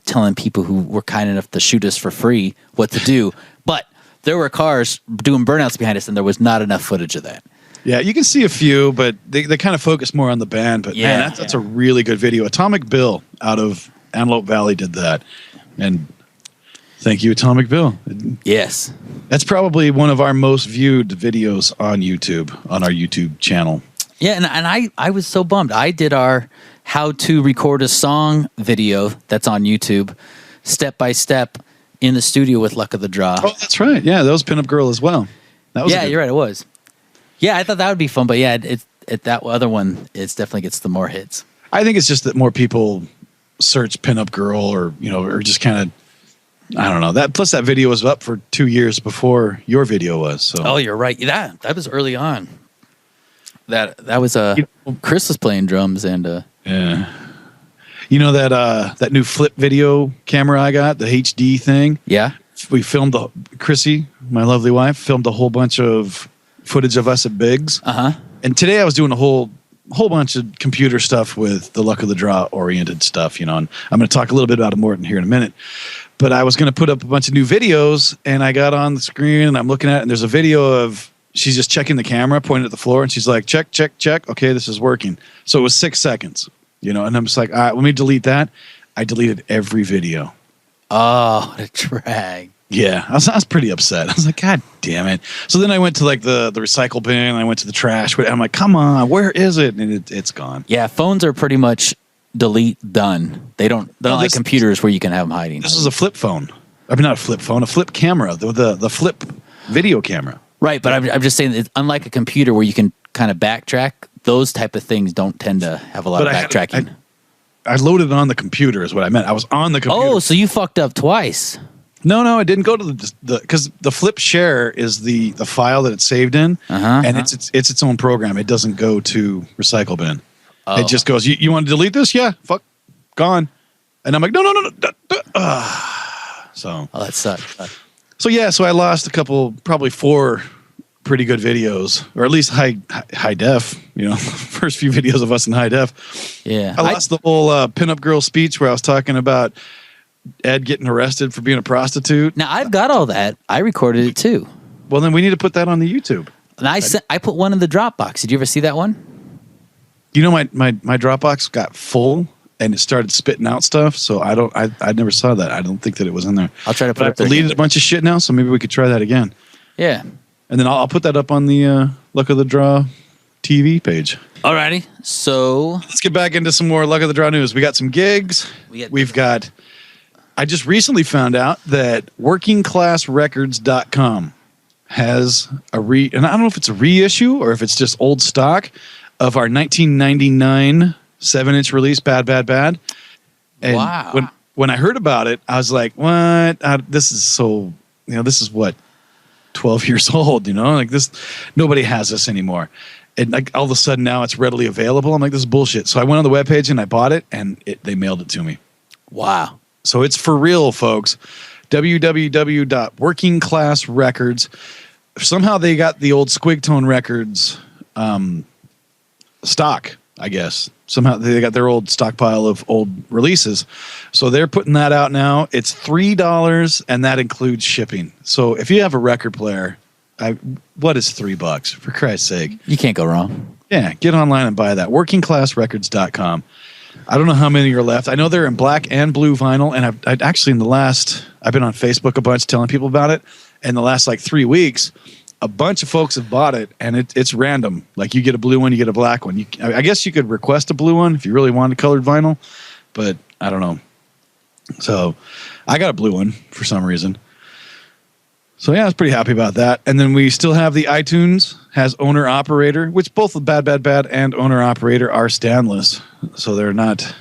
telling people who were kind enough to shoot us for free what to do, but there were cars doing burnouts behind us, and there was not enough footage of that.
Yeah, you can see a few, but they kind of focus more on the band. But
yeah,
man, that's a really good video. Atomic Bill out of Antelope Valley did that. And thank you, Atomic Bill.
Yes.
That's probably one of our most viewed videos on YouTube, on our YouTube channel.
Yeah, and I was so bummed. I did our how to record a song video that's on YouTube, step by step, in the studio with Luck of the Draw.
Oh, that's right. Yeah, that was Pinup Girl as well. That was
you're right. It was. Yeah, I thought that would be fun, but yeah, that other one, it definitely gets the more hits.
I think it's just that more people search Pinup Girl, or just kind of, I don't know. That plus that video was up for 2 years before your video was. So.
Oh, you're right. That was early on. That was Chris was playing drums and
yeah. You know that new flip video camera I got, the HD thing?
Yeah.
We filmed Chrissy, my lovely wife, filmed a whole bunch of footage of us at Biggs.
Uh-huh.
And today I was doing a whole bunch of computer stuff with the Luck of the Draw oriented stuff, and I'm going to talk a little bit about it more here in a minute. But I was going to put up a bunch of new videos, and I got on the screen and I'm looking at it, and there's a video of she's just checking the camera, pointing at the floor, and she's like, check, check, check. Okay, this is working. So it was 6 seconds, and I'm just like, all right, let me delete that. I deleted every video.
Oh, what a drag.
Yeah, I was pretty upset. I was like, God damn it. So then I went to like the recycle bin. I went to the trash. I'm like, come on, where is it? And it's gone.
Yeah, phones are pretty much delete done. They're not like computers where you can have them hiding.
This is a flip phone. I mean, not a flip phone, a flip camera, the flip video camera.
Right, but I'm just saying, it's unlike a computer where you can kind of backtrack, those type of things don't tend to have a lot of backtracking.
I loaded it on the computer is what I meant. I was on the computer.
Oh, so you fucked up twice.
No, I didn't go to because the flip share is the file that it's saved in, and it's its own program. It doesn't go to recycle bin. Oh. It just goes, you want to delete this? Yeah, fuck, gone. And I'm like, no. So.
Oh, that sucks.
So yeah, so I lost probably 4 pretty good videos, or at least high def. First few videos of us in high def.
Yeah,
I lost the whole Pinup Girl speech where I was talking about Ed getting arrested for being a prostitute.
Now I've got all that. I recorded it too.
Well, then we need to put that on the YouTube.
And I put one in the Dropbox. Did you ever see that one?
My Dropbox got full and it started spitting out stuff. So I never saw that. I don't think that it was in there.
I'll try to put
But
it
I've
up there.
deleted a bunch of shit now, so maybe we could try that again.
Yeah.
And then I'll put that up on the Luck of the Draw TV page.
Alrighty. So
Let's get back into some more Luck of the Draw news. We got some gigs. We've got. I just recently found out that WorkingClassRecords.com has and I don't know if it's a reissue or if it's just old stock of our 1999 7-inch release, Bad, Bad, Bad. And
wow.
When I heard about it, I was like, what? This is so, this is what, 12 years old, like this, nobody has this anymore. And like all of a sudden now it's readily available. I'm like, this is bullshit. So I went on the webpage and I bought it and they mailed it to me.
Wow.
So it's for real, folks. www.workingclassrecords. Somehow they got the old Squigtone Records stock, I guess. Somehow they got their old stockpile of old releases. So they're putting that out now. It's $3 and that includes shipping. So if you have a record player, what is $3 for Christ's sake?
You can't go wrong.
Yeah, get online and buy that. WorkingClassRecords.com. I don't know how many are left. I know they're in black and blue vinyl, and I've actually I've been on Facebook a bunch telling people about it. In the last 3 weeks, a bunch of folks have bought it, and it's random. Like you get a blue one, you get a black one. I guess you could request a blue one if you really wanted colored vinyl, but I don't know. So I got a blue one for some reason. So yeah, I was pretty happy about that. And then we still have the iTunes has owner operator, which both the Bad Bad Bad and owner operator are standless. So they're not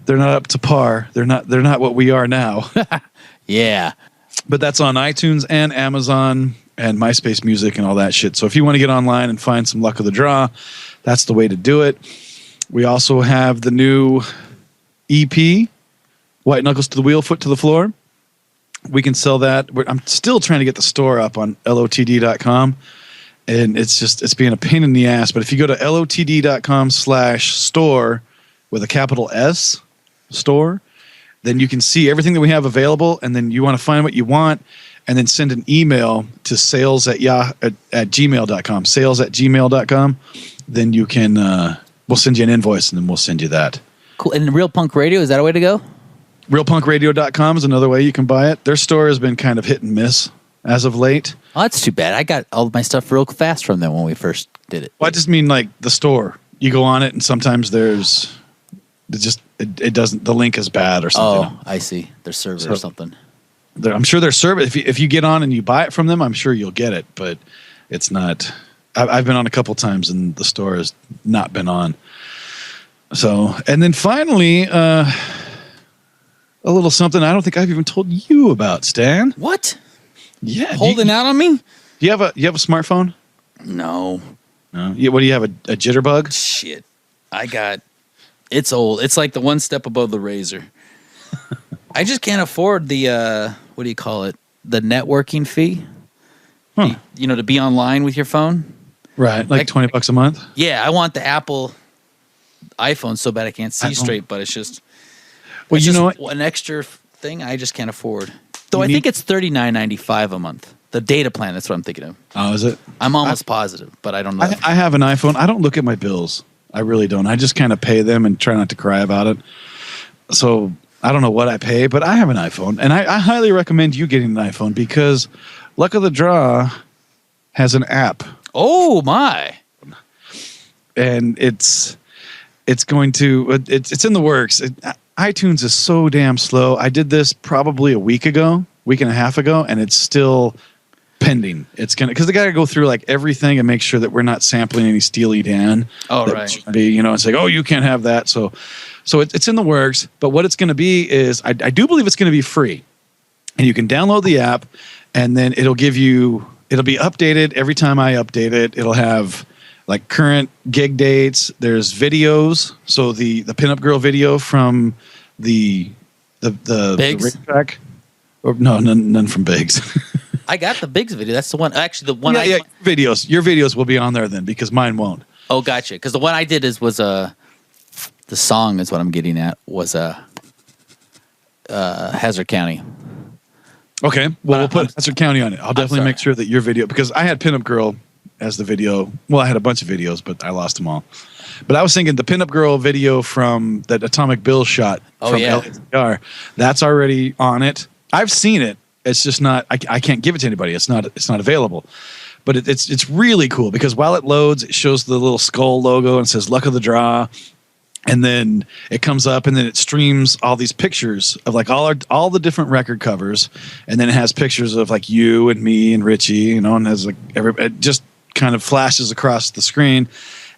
up to par. They're not what we are now.
Yeah.
But that's on iTunes and Amazon and MySpace Music and all that shit. So if you want to get online and find some Luck of the Draw, that's the way to do it. We also have the new EP, White Knuckles to the Wheel, Foot to the Floor. We can sell that. I'm still trying to get the store up on lotd.com, and it's being a pain in the ass. But if you go to lotd.com/store with a capital S, store, then you can see everything that we have available, and then you want to find what you want, and then send an email to sales@gmail.com, sales@gmail.com. Then you can, we'll send you an invoice, and then we'll send you that.
Cool. And Real Punk Radio, is that a way to go?
RealPunkRadio.com is another way you can buy it. Their store has been kind of hit and miss as of late.
Oh, that's too bad. I got all of my stuff real fast from them when we first did it.
Well, I just mean like the store. You go on it, and sometimes it doesn't. The link is bad or something.
Oh, I see. Their server or something.
I'm sure their server. If you get on and you buy it from them, I'm sure you'll get it. But it's not. I've been on a couple times, and the store has not been on. So, and then finally. A little something I don't think I've even told you about, Stan.
What?
Yeah.
Holding out on me?
Do you have a smartphone?
No.
No. What do you have? A jitterbug?
Shit. It's old. It's like the one step above the razor. I just can't afford the what do you call it? The networking fee.
Huh.
To be online with your phone.
Right. Like $20 a month?
Yeah, I want the Apple iPhone so bad I can't see straight, but it's just
Well, you know what?
An extra thing I just can't afford. Though I think it's $39.95 a month. The data plan, that's what I'm thinking of.
Oh, is it?
I'm almost positive, but I don't know.
I have an iPhone. I don't look at my bills. I really don't. I just kind of pay them and try not to cry about it. So I don't know what I pay, but I have an iPhone. And I highly recommend you getting an iPhone because Luck of the Draw has an app.
Oh, my.
And it's in the works. iTunes is so damn slow. I did this probably a week and a half ago, and it's still pending. Because they got to go through like everything and make sure that we're not sampling any Steely Dan.
Oh, right.
It's like, oh, you can't have that. So it's in the works. But what it's going to be is, I do believe it's going to be free, and you can download the app, and then it'll be updated every time I update it. It'll have like current gig dates. There's videos. So the Pinup Girl video from the
Biggs?
the racetrack. Or no, none from Biggs.
I got the Biggs video. That's the one. Actually, the one
videos. Your videos will be on there then because mine won't.
Oh, gotcha. Because the one I did was the song is what I'm getting at was Hazard County.
Okay, well we'll put Hazard County on it. I'll definitely make sure that your video, because I had Pinup Girl as the video. Well, I had a bunch of videos, but I lost them all. But I was thinking the pinup girl video from that Atomic Bill shot from LATR, that's already on it. I've seen it. It's just not. I can't give it to anybody. It's not available. But it's really cool because while it loads, it shows the little skull logo and says "Luck of the Draw," and then it comes up and then it streams all these pictures of like all the different record covers, and then it has pictures of like you and me and Richie, and has like it just kind of flashes across the screen,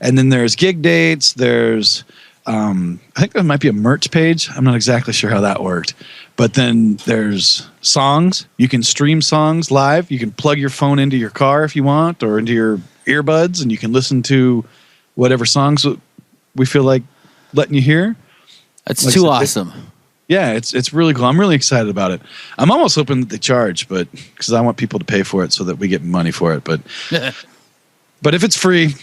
and then there's gig dates. There's I think there might be a merch page. I'm not exactly sure how that worked. But then there's songs. You can stream songs live. You can plug your phone into your car if you want or into your earbuds, and you can listen to whatever songs we feel like letting you hear.
That's too awesome.
Yeah, it's really cool. I'm really excited about it. I'm almost hoping that they charge, but because I want people to pay for it so that we get money for it. But but if it's free,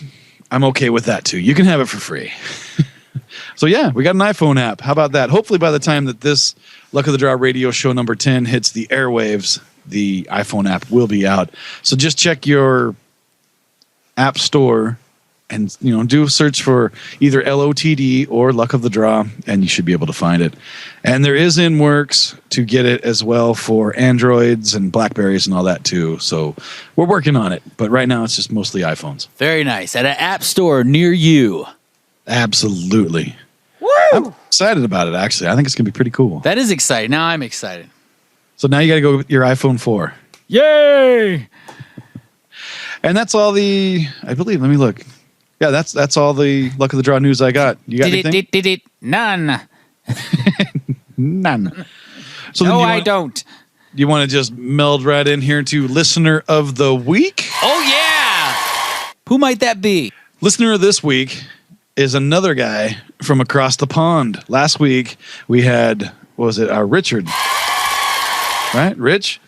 I'm okay with that too. You can have it for free. So yeah, we got an iPhone app. How about that? Hopefully by the time that this Luck of the Draw radio show number 10 hits the airwaves, the iPhone app will be out. So just check your app store and do a search for either LOTD or Luck of the Draw, and you should be able to find it. And there is in works to get it as well for Androids and Blackberries and all that too. So we're working on it, but right now it's just mostly iPhones.
Very nice. At an app store near you.
Absolutely. Woo! I'm excited about it, actually. I think it's going to be pretty cool.
That is exciting. Now I'm excited.
So now you got to go with your iPhone 4.
Yay!
And that's all I believe, let me look. Yeah, that's all the Luck of the Draw news I got. You got anything?
None.
None. So
no, I don't.
You want to just meld right in here to Listener of the Week?
Oh, yeah! Who might that be?
Listener of this week is another guy from across the pond. Last week we had, what was it, Richard, right? Richie.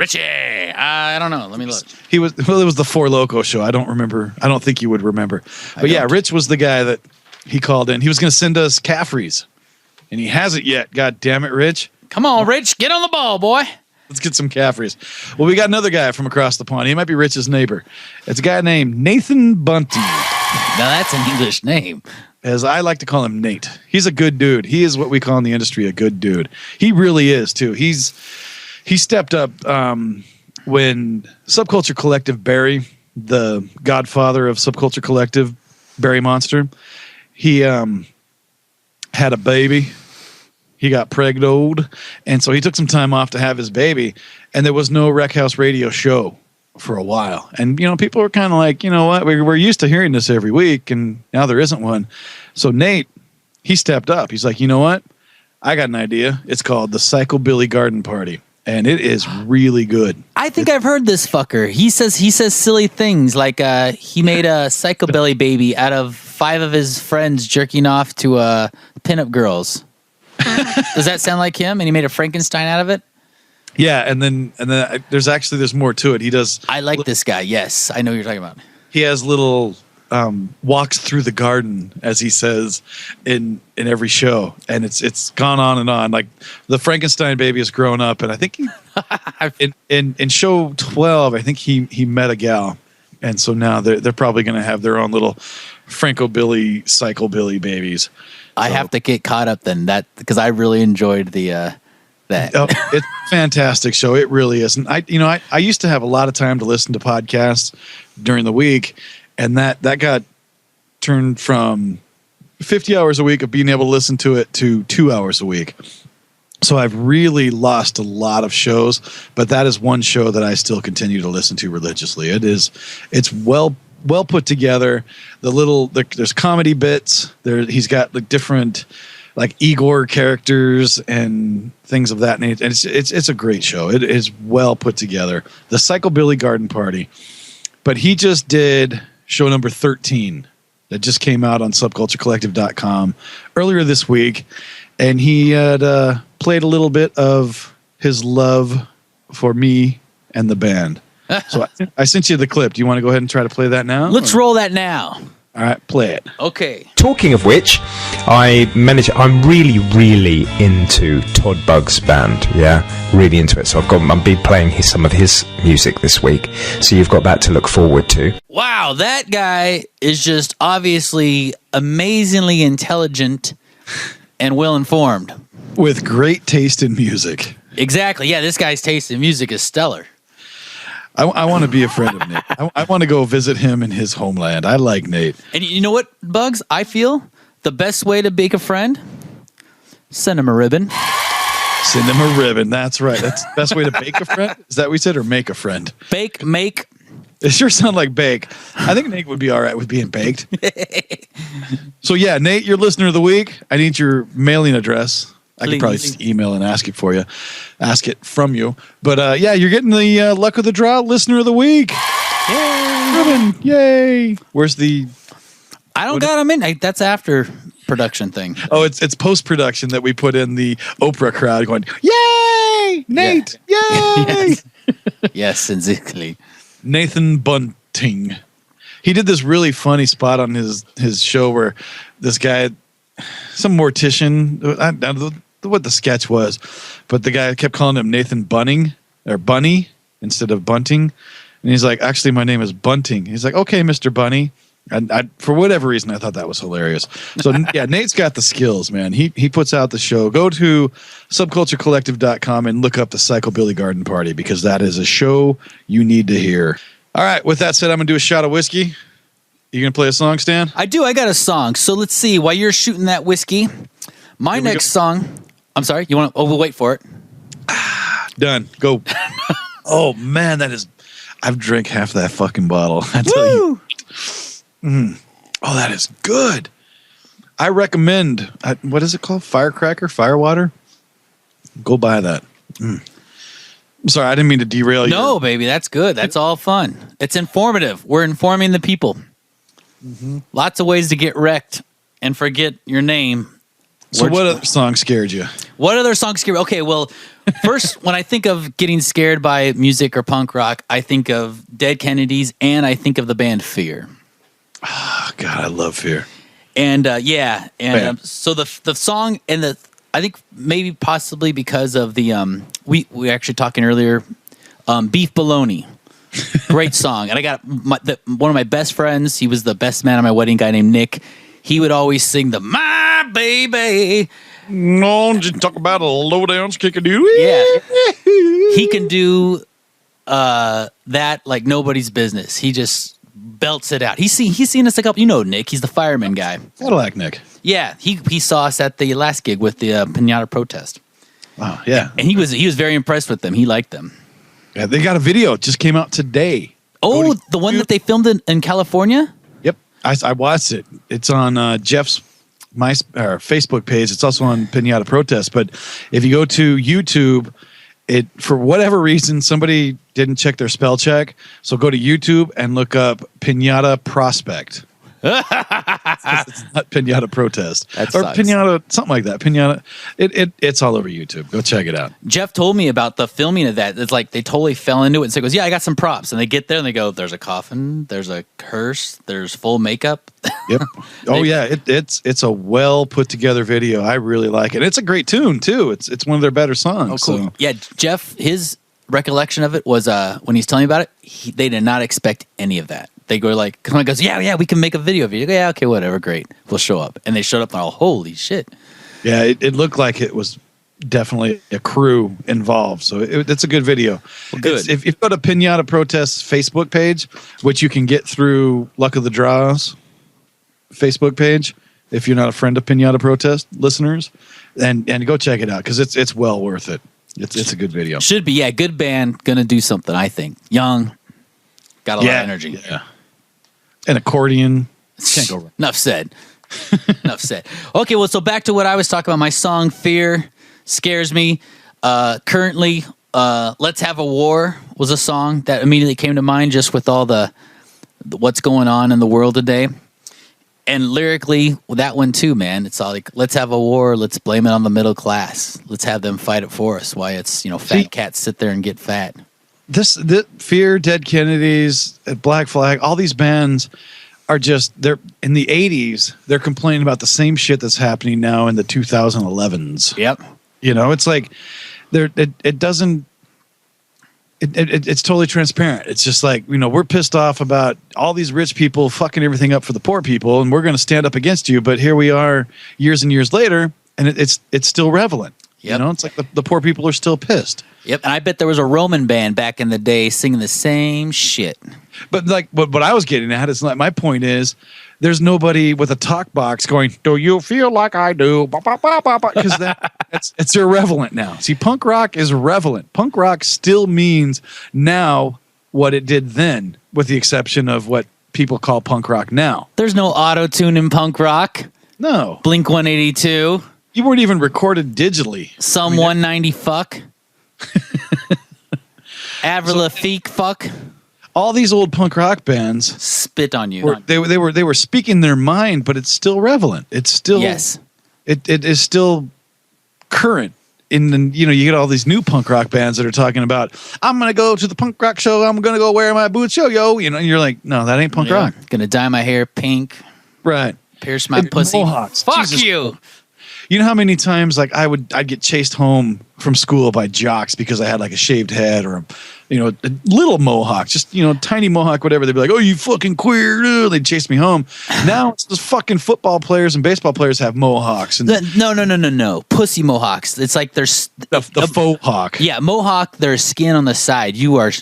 I don't know. Let me look.
It was the Four Loko show. I don't remember. I don't think you would remember. But yeah, Rich was the guy that he called in. He was going to send us Caffrey's, and he hasn't yet. God damn it, Rich.
Come on, Rich. Get on the ball, boy.
Let's get some Caffrey's. Well, we got another guy from across the pond. He might be Rich's neighbor. It's a guy named Nathan Bunty.
Now that's an English name.
As I like to call him, Nate. He's a good dude. He is what we call in the industry a good dude. He really is, too. He stepped up when Subculture Collective Barry, the godfather of Subculture Collective, Barry Monster, he had a baby. He got pregnant, and so he took some time off to have his baby, and there was no Rec House radio show for a while. And, people were kind of like, you know what, we're used to hearing this every week, and now there isn't one. So Nate, he stepped up. He's like, you know what? I got an idea. It's called the Psychobilly Garden Party, and it is really good.
I think I've heard this fucker. He says silly things like he made a psychobilly baby out of 5 of his friends jerking off to pinup girls. Does that sound like him? And he made a Frankenstein out of it?
Yeah, and then there's more to it. He does.
I like this guy. Yes, I know what you're talking about.
He has little walks through the garden, as he says in every show, and it's gone on and on. Like the Frankenstein baby has grown up, and I think in show 12, I think he met a gal, and so now they're probably going to have their own little Francobilly, Psychobilly babies.
I have to get caught up then because I really enjoyed that.
Oh, it's a fantastic show. It really is. And I used to have a lot of time to listen to podcasts during the week, and that got turned from 50 hours a week of being able to listen to it to 2 hours a week. So I've really lost a lot of shows, but that is one show that I still continue to listen to religiously. It's well put together. There's comedy bits. He's got different like Igor characters and things of that nature. And it's a great show. It is well put together. The Psychobilly Garden Party. But he just did show number 13 that just came out on subculturecollective.com earlier this week. And he had played a little bit of his love for me and the band. So I sent you the clip. Do you want to go ahead and try to play that now?
Let's roll that now.
All right, play it.
Okay.
Talking of which, I'm really, really into Todd Bugg's band. Yeah, really into it. So I'll be playing some of his music this week. So you've got that to look forward to.
Wow, that guy is just obviously amazingly intelligent and well-informed.
With great taste in music.
Exactly. Yeah, this guy's taste in music is stellar.
I want to be a friend of Nate. I want to go visit him in his homeland. I like Nate.
And you know what, Bugs? I feel the best way to make a friend, send him a ribbon.
Send him a ribbon. That's right. That's the best way to bake a friend. Is that what we said, or make a friend?
Bake, make.
It sure sounds like bake. I think Nate would be all right with being baked. So yeah, Nate, you're listener of the week. I need your mailing address. I could probably just email and ask it from you. But yeah, you're getting the luck of the draw listener of the week.
Yay!
Ribbon, yay! Where's the?
I don't got him in. That's after production thing.
Oh, it's post production that we put in the Oprah crowd going, yay, Nate, yay!
Yes. Yes, exactly.
Nathan Bunting. He did this really funny spot on his show where this guy, some mortician, I don't know what the sketch was, but the guy kept calling him Nathan Bunning or Bunny instead of Bunting. And he's like, actually, my name is Bunting. He's like, okay, Mr. Bunny. And for whatever reason, I thought that was hilarious. So yeah, Nate's got the skills, man. He puts out the show. Go to subculturecollective.com and look up the Psychobilly Garden Party, because that is a show you need to hear. All right, with that said, I'm going to do a shot of whiskey. You going to play a song, Stan?
I do. I got a song. So let's see. While you're shooting that whiskey, my next song. I'm sorry. You want to? Oh, we'll wait for it.
Done. Go. Oh man, that is. I've drank half that fucking bottle. I tell you. Oh, that is good. I recommend. What is it called? Firecracker, Firewater. Go buy that. I'm sorry, I didn't mean to derail you.
No, baby, that's good. That's all fun. It's informative. We're informing the people. Lots of ways to get wrecked and forget your name.
So what other song scared you?
What other song scared? Okay, well, first, when I think of getting scared by music or punk rock, I think of Dead Kennedys and I think of the band Fear.
Oh, God, I love Fear.
And so the song and I think maybe possibly because of the we were actually talking earlier, Beef Bologna. Great song. And I got one of my best friends. He was the best man at my wedding, guy named Nick. He would always sing the My Baby.
No, just talk about a low down kickadoo.
Yeah. He can do that like nobody's business. He just belts it out. He's seen us a couple. You know Nick. He's the fireman guy.
Cadillac Nick.
Yeah. He saw us at the last gig with the Pinata protest.
Oh yeah.
And he was very impressed with them. He liked them.
Yeah, they got a video. It just came out today.
Oh, the one that they filmed in California?
Yep. I watched it. It's on Jeff's Facebook page. It's also on Pinata Protest. But if you go to YouTube, for whatever reason, somebody didn't check their spell check. So go to YouTube and look up Pinata Prospect. It's not Pinata Protest.
That
or
sucks.
Pinata, something like that. Pinata. It's all over YouTube. Go check it out.
Jeff told me about the filming of that. It's like they totally fell into it. So he goes, yeah, I got some props. And they get there and they go, there's a coffin, there's a hearse, there's full makeup.
Yep. Oh yeah, it's a well put together video. I really like it. It's a great tune too. It's one of their better songs.
Oh, cool.
So.
Yeah, Jeff, his recollection of it was when he's telling me about it, they did not expect any of that. They go like, someone goes, yeah, we can make a video of you. Go, yeah, okay, whatever, great. We'll show up. And they showed up and all, holy shit.
Yeah, it looked like it was definitely a crew involved. So it's a good video.
Well, good.
If you go to Pinata Protest's Facebook page, which you can get through Luck of the Draws Facebook page, if you're not a friend of Pinata Protest listeners, and go check it out because it's well worth it. It's a good video.
Should be, yeah, good band, gonna do something, I think. Young, got a lot of energy.
Yeah. An accordion. Can't go wrong.
Enough said. Enough said. Okay, well, so back to what I was talking about. My song, Fear, scares me. Currently, Let's Have a War was a song that immediately came to mind just with all the what's going on in the world today. And lyrically, that one too, man. It's all like, let's have a war. Let's blame it on the middle class. Let's have them fight it for us. Why it's, fat cats sit there and get fat.
This Fear, Dead Kennedys, Black Flag, all these bands are just they're in the 80s. They're complaining about the same shit that's happening now in the 2011s.
Yep.
You know, it's like it doesn't. It's totally transparent. It's just like, you know, we're pissed off about all these rich people fucking everything up for the poor people, and we're going to stand up against you. But here we are, years and years later, and it's still relevant.
Yep.
You know, it's like the poor people are still pissed.
Yep. And I bet there was a Roman band back in the day singing the same shit.
But like, what I was getting at is like, my point is, there's nobody with a talk box going, "Do you feel like I do?" Because it's irrelevant now. See, punk rock is relevant. Punk rock still means now what it did then, with the exception of what people call punk rock now.
There's no auto-tune in punk rock.
No.
Blink 182.
You weren't even recorded digitally.
Some 190 fuck. Avril Lavigne fuck.
All these old punk rock bands
spit on you.
They were speaking their mind, but it's still relevant. It's still
yes.
It is still current. You get all these new punk rock bands that are talking about, I'm gonna go to the punk rock show. I'm gonna go wear my boots, yo. You know, and you're like, no, that ain't punk rock.
Gonna dye my hair pink.
Right.
Pierce my pussy.
Mohawks.
Fuck
Jesus.
you.
You know how many times like I'd get chased home from school by jocks because I had like a shaved head or a little mohawk, just tiny mohawk, whatever. They'd be like, "Oh, you fucking queer!" They'd chase me home. Now it's just fucking football players and baseball players have mohawks. And
No. Pussy mohawks. It's like there's
the faux hawk.
Yeah, mohawk. There's skin on the side. You are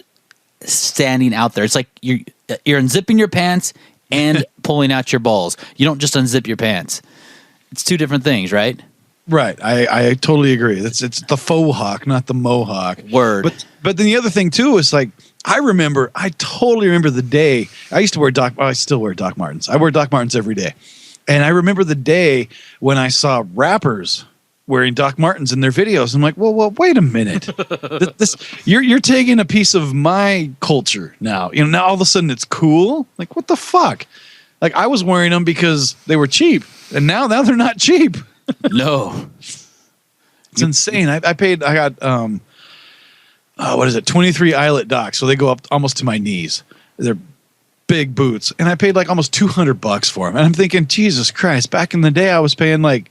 standing out there. It's like you're unzipping your pants and pulling out your balls. You don't just unzip your pants. It's two different things, right?
Right. I totally agree. It's the faux hawk, not the mohawk.
Word.
But then the other thing too is like I totally remember the day I used to wear I still wear Doc Martens. I wear Doc Martens every day. And I remember the day when I saw rappers wearing Doc Martens in their videos. I'm like, well, wait a minute. You're taking a piece of my culture now. Now all of a sudden it's cool. Like, what the fuck? Like, I was wearing them because they were cheap, and now they're not cheap.
No.
It's insane. I got 23 eyelet Docs, so they go up almost to my knees. They're big boots, and I paid like almost $200 for them. And I'm thinking, Jesus Christ, back in the day I was paying like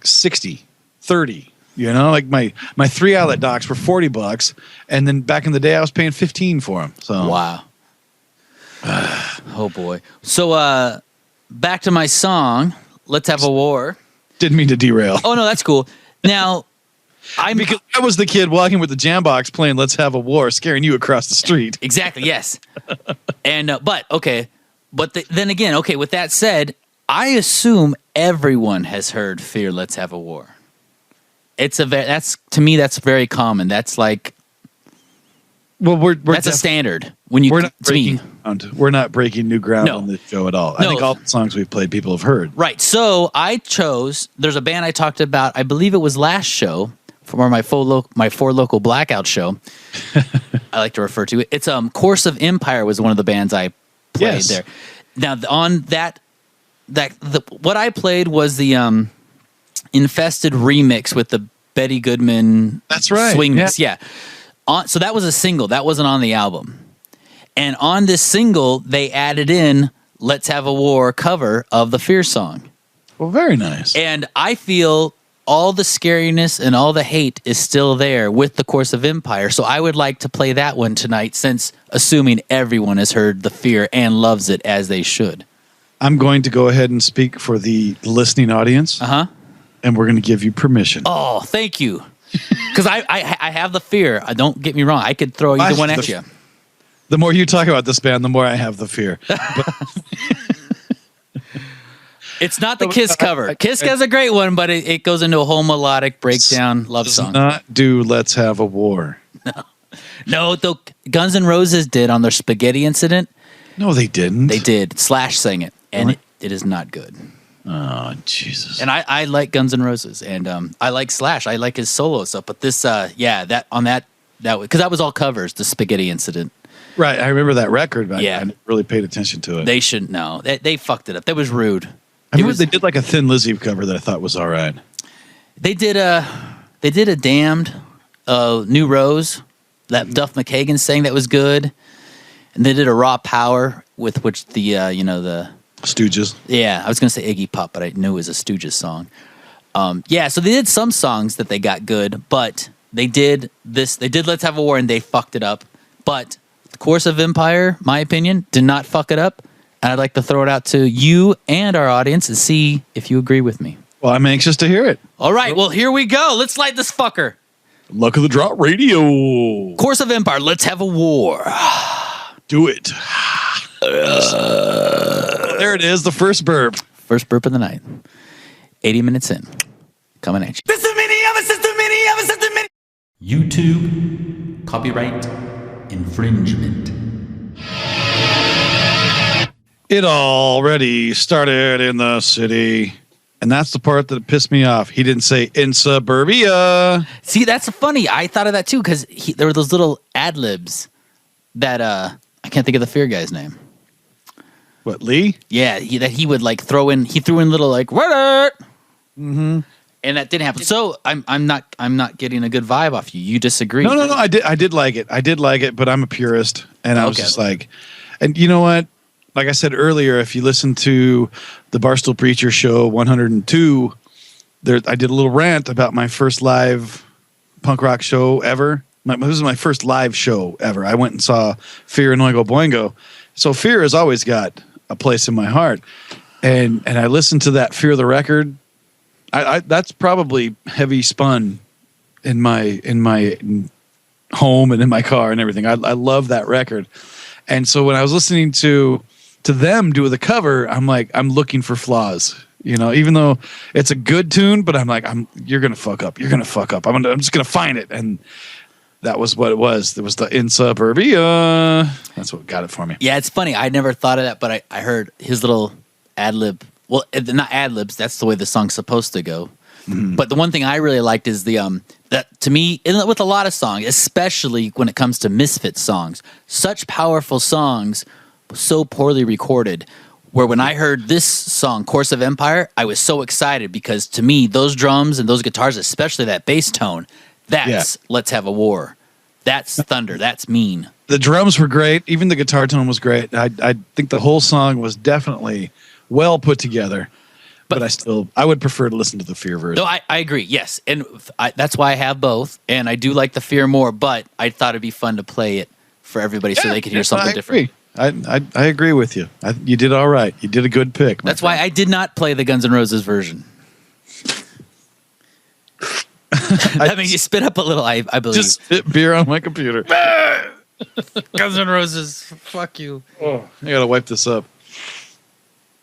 60, 30. Like my 3 eyelet Docs were $40, and then back in the day I was paying 15 for them. So
wow. Oh boy. So back to my song, Let's Have a War.
Didn't mean to derail.
Oh no, that's cool. Now
because I was the kid walking with the jam box playing Let's Have a War, scaring you across the street.
Exactly, yes. And then again, okay, with that said, I assume everyone has heard Fear Let's Have a War. That's to me that's very common. That's like that's a standard when you.
We're not breaking ground. We're not breaking new ground on this show at all. I think all the songs we've played, people have heard.
Right. So I chose. There's a band I talked about. I believe it was last show for my four local blackout show. I like to refer to it. It's Course of Empire was one of the bands I played there. Now on that what I played was the Infested remix with the Betty Goodman.
That's right.
Swing mix. Yeah. So that was a single. That wasn't on the album. And on this single, they added in Let's Have a War cover of the Fear song.
Well, very nice.
And I feel all the scariness and all the hate is still there with the Course of Empire. So I would like to play that one tonight, since assuming everyone has heard the Fear and loves it as they should.
I'm going to go ahead and speak for the listening audience.
Uh-huh.
And we're going to give you permission.
Oh, thank you. Because I have the Fear. Don't get me wrong. I could throw either one at you.
The more you talk about this band, the more I have the Fear.
It's not the Kiss cover. Kiss has a great one, but it goes into a whole melodic breakdown love song.
Does not do Let's Have a War.
No, though Guns N' Roses did on their Spaghetti Incident.
No, they didn't.
They did. Slash sang it, and it is not good.
Oh, Jesus.
And I like Guns N' Roses, and I like Slash. I like his solo stuff. But this, because that was all covers, the Spaghetti Incident.
Right. I remember that record, but I really paid attention to it.
They shouldn't know. They fucked it up. That was rude.
I remember they did like a Thin Lizzy cover that I thought was all right.
They did a Damned, New Rose, that Duff McKagan sang that was good. And they did a Raw Power with which the
Stooges.
Yeah, I was gonna say Iggy Pop, but I knew it was a Stooges song. Yeah, so they did some songs that they got good, but they did this. They did Let's Have a War, and they fucked it up. But the Course of Empire, my opinion, did not fuck it up. And I'd like to throw it out to you and our audience and see if you agree with me.
Well, I'm anxious to hear it.
All right, well, here we go. Let's light this fucker.
Luck of the Draw Radio.
Course of Empire, Let's Have a War.
Do it. There it is, the first burp.
First burp of the night. 80 minutes in. Coming at you.
There's too many of us, there's too many of us, there's too many.
YouTube copyright infringement.
It already started in the city. And that's the part that pissed me off. He didn't say in suburbia.
See, that's funny. I thought of that too because there were those little ad libs that I can't think of the Fear guy's name.
What, Lee?
Yeah, he would like throw in. He threw in little like Reddit. Mm-hmm. And that didn't happen. So I'm not getting a good vibe off you. You disagree?
No. I did like it. I did like it, but I'm a purist, and I was just like, and you know what? Like I said earlier, if you listen to the Barstool Preacher Show 102, I did a little rant about my first live punk rock show ever. This was my first live show ever. I went and saw Fear and Oingo Boingo. So Fear has always got a place in my heart. And I listened to that Fear the record. I that's probably heavy spun in my home and in my car and everything. I love that record. And so when I was listening to them do the cover, I'm like, I'm looking for flaws, you know, even though it's a good tune, but I'm like, you're going to fuck up. You're going to fuck up. I'm just going to find it. And that was what it was. It was the in suburbia. That's what got it for me.
Yeah, it's funny. I never thought of that, but I heard his little ad lib. Well, not ad libs. That's the way the song's supposed to go. Mm-hmm. But the one thing I really liked is that to me, with a lot of songs, especially when it comes to Misfits songs, such powerful songs, so poorly recorded, where when I heard this song, Course of Empire, I was so excited because to me, those drums and those guitars, especially that bass tone, that's Let's Have a War. That's thunder. That's mean.
The drums were great. Even the guitar tone was great. I think the whole song was definitely well put together. But I would prefer to listen to the Fear version.
No, I agree. Yes, and that's why I have both, and I do like the Fear more. But I thought it'd be fun to play it for everybody so they could hear something different.
I agree with you. You did all right. You did a good pick.
That's why I did not play the Guns N' Roses version. That made you spit up a little. I believe.
Just spit beer on my computer.
Guns N' Roses. Fuck you.
Oh, I gotta wipe this up.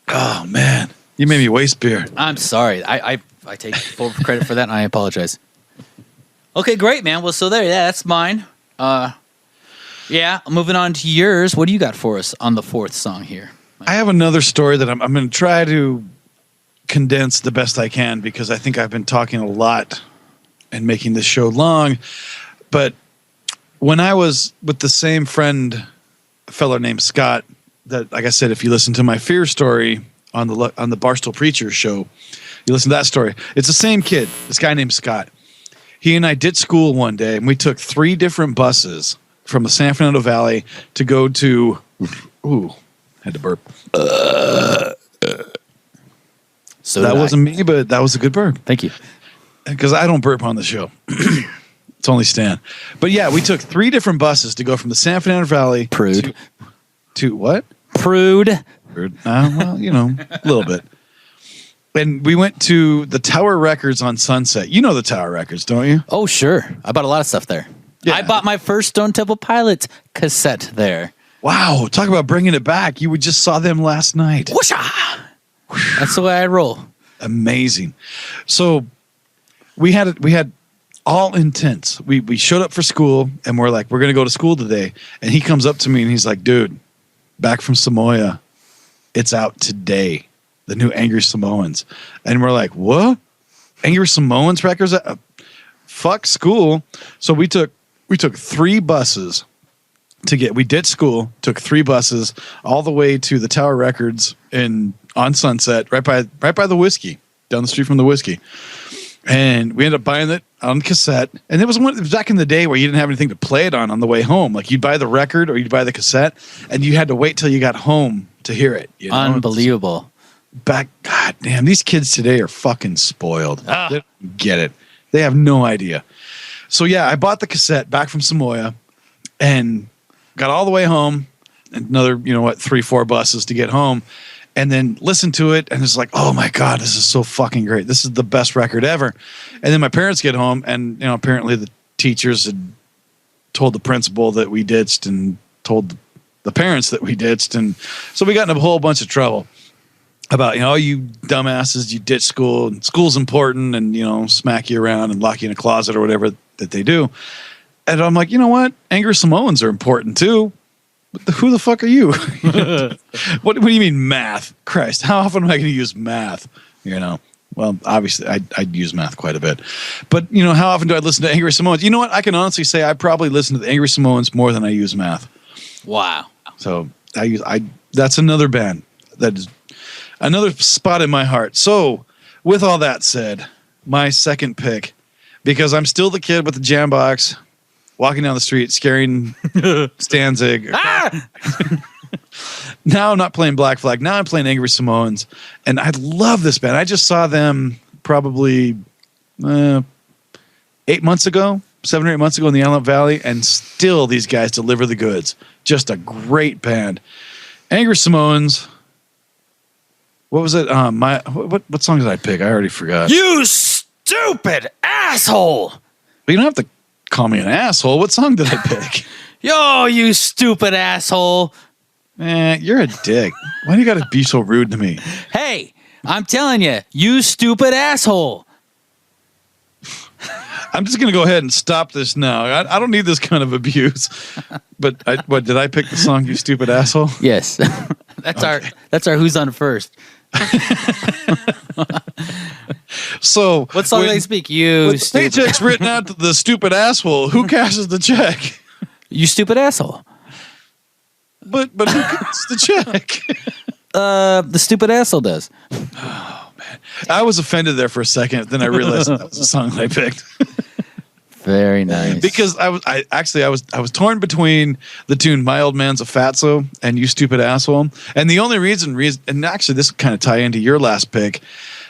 Oh man. You made me waste beer.
I'm sorry. I take full credit for that, and I apologize. Okay, great, man. Well, so that's mine. Yeah, moving on to yours. What do you got for us on the fourth song here?
I have another story that I'm going to try to condense the best I can because I think I've been talking a lot and making this show long. But when I was with the same friend, a fellow named Scott, that, like I said, if you listen to my Fear story on the Barstool Preacher Show, you listen to that story. It's the same kid, this guy named Scott. He and I did school one day, and we took 3 different buses from the San Fernando Valley to go to. Ooh, had to burp. So that wasn't me, but that was a good burp.
Thank you.
Because I don't burp on the show. It's only Stan. But yeah, we took 3 different buses to go from the San Fernando Valley.
Prude.
To what?
Prude.
Well, you know, a little bit. And we went to the Tower Records on Sunset. You know the Tower Records, don't you?
Oh, sure. I bought a lot of stuff there. Yeah. I bought my first Stone Temple Pilots cassette there.
Wow. Talk about bringing it back. You just saw them last night.
Whoosha! That's the way I roll.
Amazing. So we had all intents. We showed up for school and we're like, we're going to go to school today. And he comes up to me and he's like, dude, back from Samoa. It's out today. The new Angry Samoans. And we're like, what? Angry Samoans records? Fuck school. So we took 3 buses we did school, took 3 buses all the way to the Tower Records on Sunset, right by the Whiskey, down the street from the Whiskey. And we ended up buying it on cassette. And it was back in the day where you didn't have anything to play it on the way home. Like you'd buy the record or you'd buy the cassette and you had to wait till you got home to hear it. You know?
Unbelievable.
God damn, these kids today are fucking spoiled.
Ah.
They don't get it. They have no idea. So yeah, I bought the cassette back from Samoa and got all the way home. Another, 3-4 buses to get home, and then listened to it, and it's like, oh my God, this is so fucking great. This is the best record ever. And then my parents get home, and apparently the teachers had told the principal that we ditched and told the parents that we ditched, and so we got in a whole bunch of trouble about, oh, you dumbasses, you ditch school, and school's important, and smack you around and lock you in a closet or whatever that they do. And I'm like, you know what? Angry Samoans are important too. Who the fuck are you? What do you mean math? Christ, how often am I going to use math? Well, obviously I'd use math quite a bit, but how often do I listen to Angry Samoans? You know what? I can honestly say I probably listen to the Angry Samoans more than I use math.
Wow.
So that's another band that is another spot in my heart. So with all that said, my second pick, because I'm still the kid with the jam box, walking down the street, scaring Stan Zig. Now I'm not playing Black Flag. Now I'm playing Angry Samoans. And I love this band. I just saw them probably 7 or 8 months ago in the Antelope Valley. And still these guys deliver the goods. Just a great band. Angry Samoans. What was it? What song did I pick? I already forgot.
You stupid asshole.
But you don't have to call me an asshole. What song did I pick?
Yo, you stupid asshole.
You're a dick. Why do you got to be so rude to me?
Hey, I'm telling you, you stupid asshole.
I'm just going to go ahead and stop this now. I don't need this kind of abuse. But did I pick the song, You Stupid Asshole?
Yes. That's our who's on first.
So
what song do they speak? You
the
stupid.
paycheck's written out to the stupid asshole. Who cashes the check?
You stupid asshole.
But who cashes the check?
The stupid asshole does.
Oh man, I was offended there for a second. Then I realized that was the song that I picked.
Very nice.
Because I was torn between the tune "My Old Man's a Fatso" and "You Stupid Asshole," and the only reason, and actually this kind of tie into your last pick,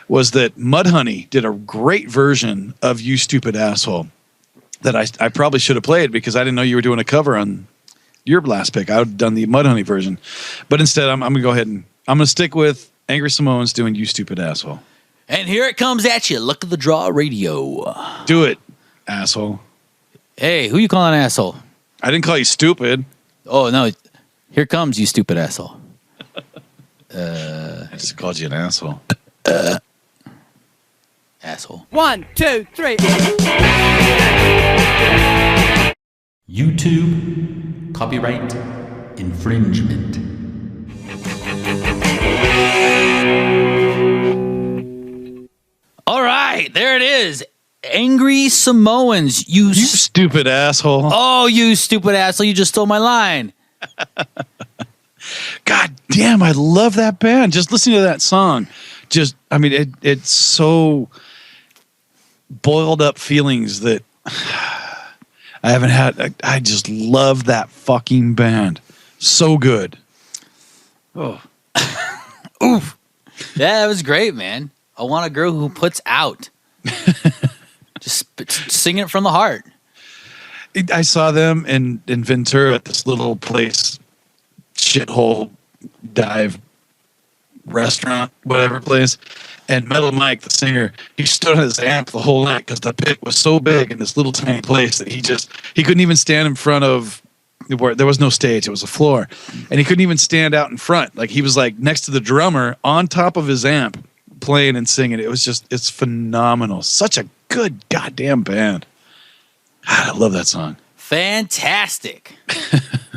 was that Mudhoney did a great version of "You Stupid Asshole" that I probably should have played because I didn't know you were doing a cover on your last pick. I would have done the Mudhoney version, but instead I'm gonna go ahead and I'm gonna stick with Angry Samoans doing "You Stupid Asshole."
And here it comes at you. Luck of the Draw Radio.
Do it, asshole.
Hey, who you calling an asshole?
I didn't call you stupid.
Oh no, here comes you stupid asshole.
I just called you an asshole.
Asshole.
1, 2, 3.
YouTube copyright infringement.
All right, there it is. Angry Samoans. You
stupid asshole.
Oh, you stupid asshole. You just stole my line.
God damn, I love that band. Just listening to that song. It's so boiled up feelings that I haven't had. I just love that fucking band. So good. Oh.
Oof. Yeah, that was great, man. I want a girl who puts out. Just sing it from the heart.
I saw them in Ventura at this little place, shithole dive restaurant, whatever place. And Metal Mike, the singer, he stood on his amp the whole night because the pit was so big in this little tiny place that he couldn't even stand in front of where there was no stage. It was a floor. And he couldn't even stand out in front. Like he was like next to the drummer on top of his amp playing and singing. It's phenomenal. Such a good goddamn band. God, I love that song.
Fantastic.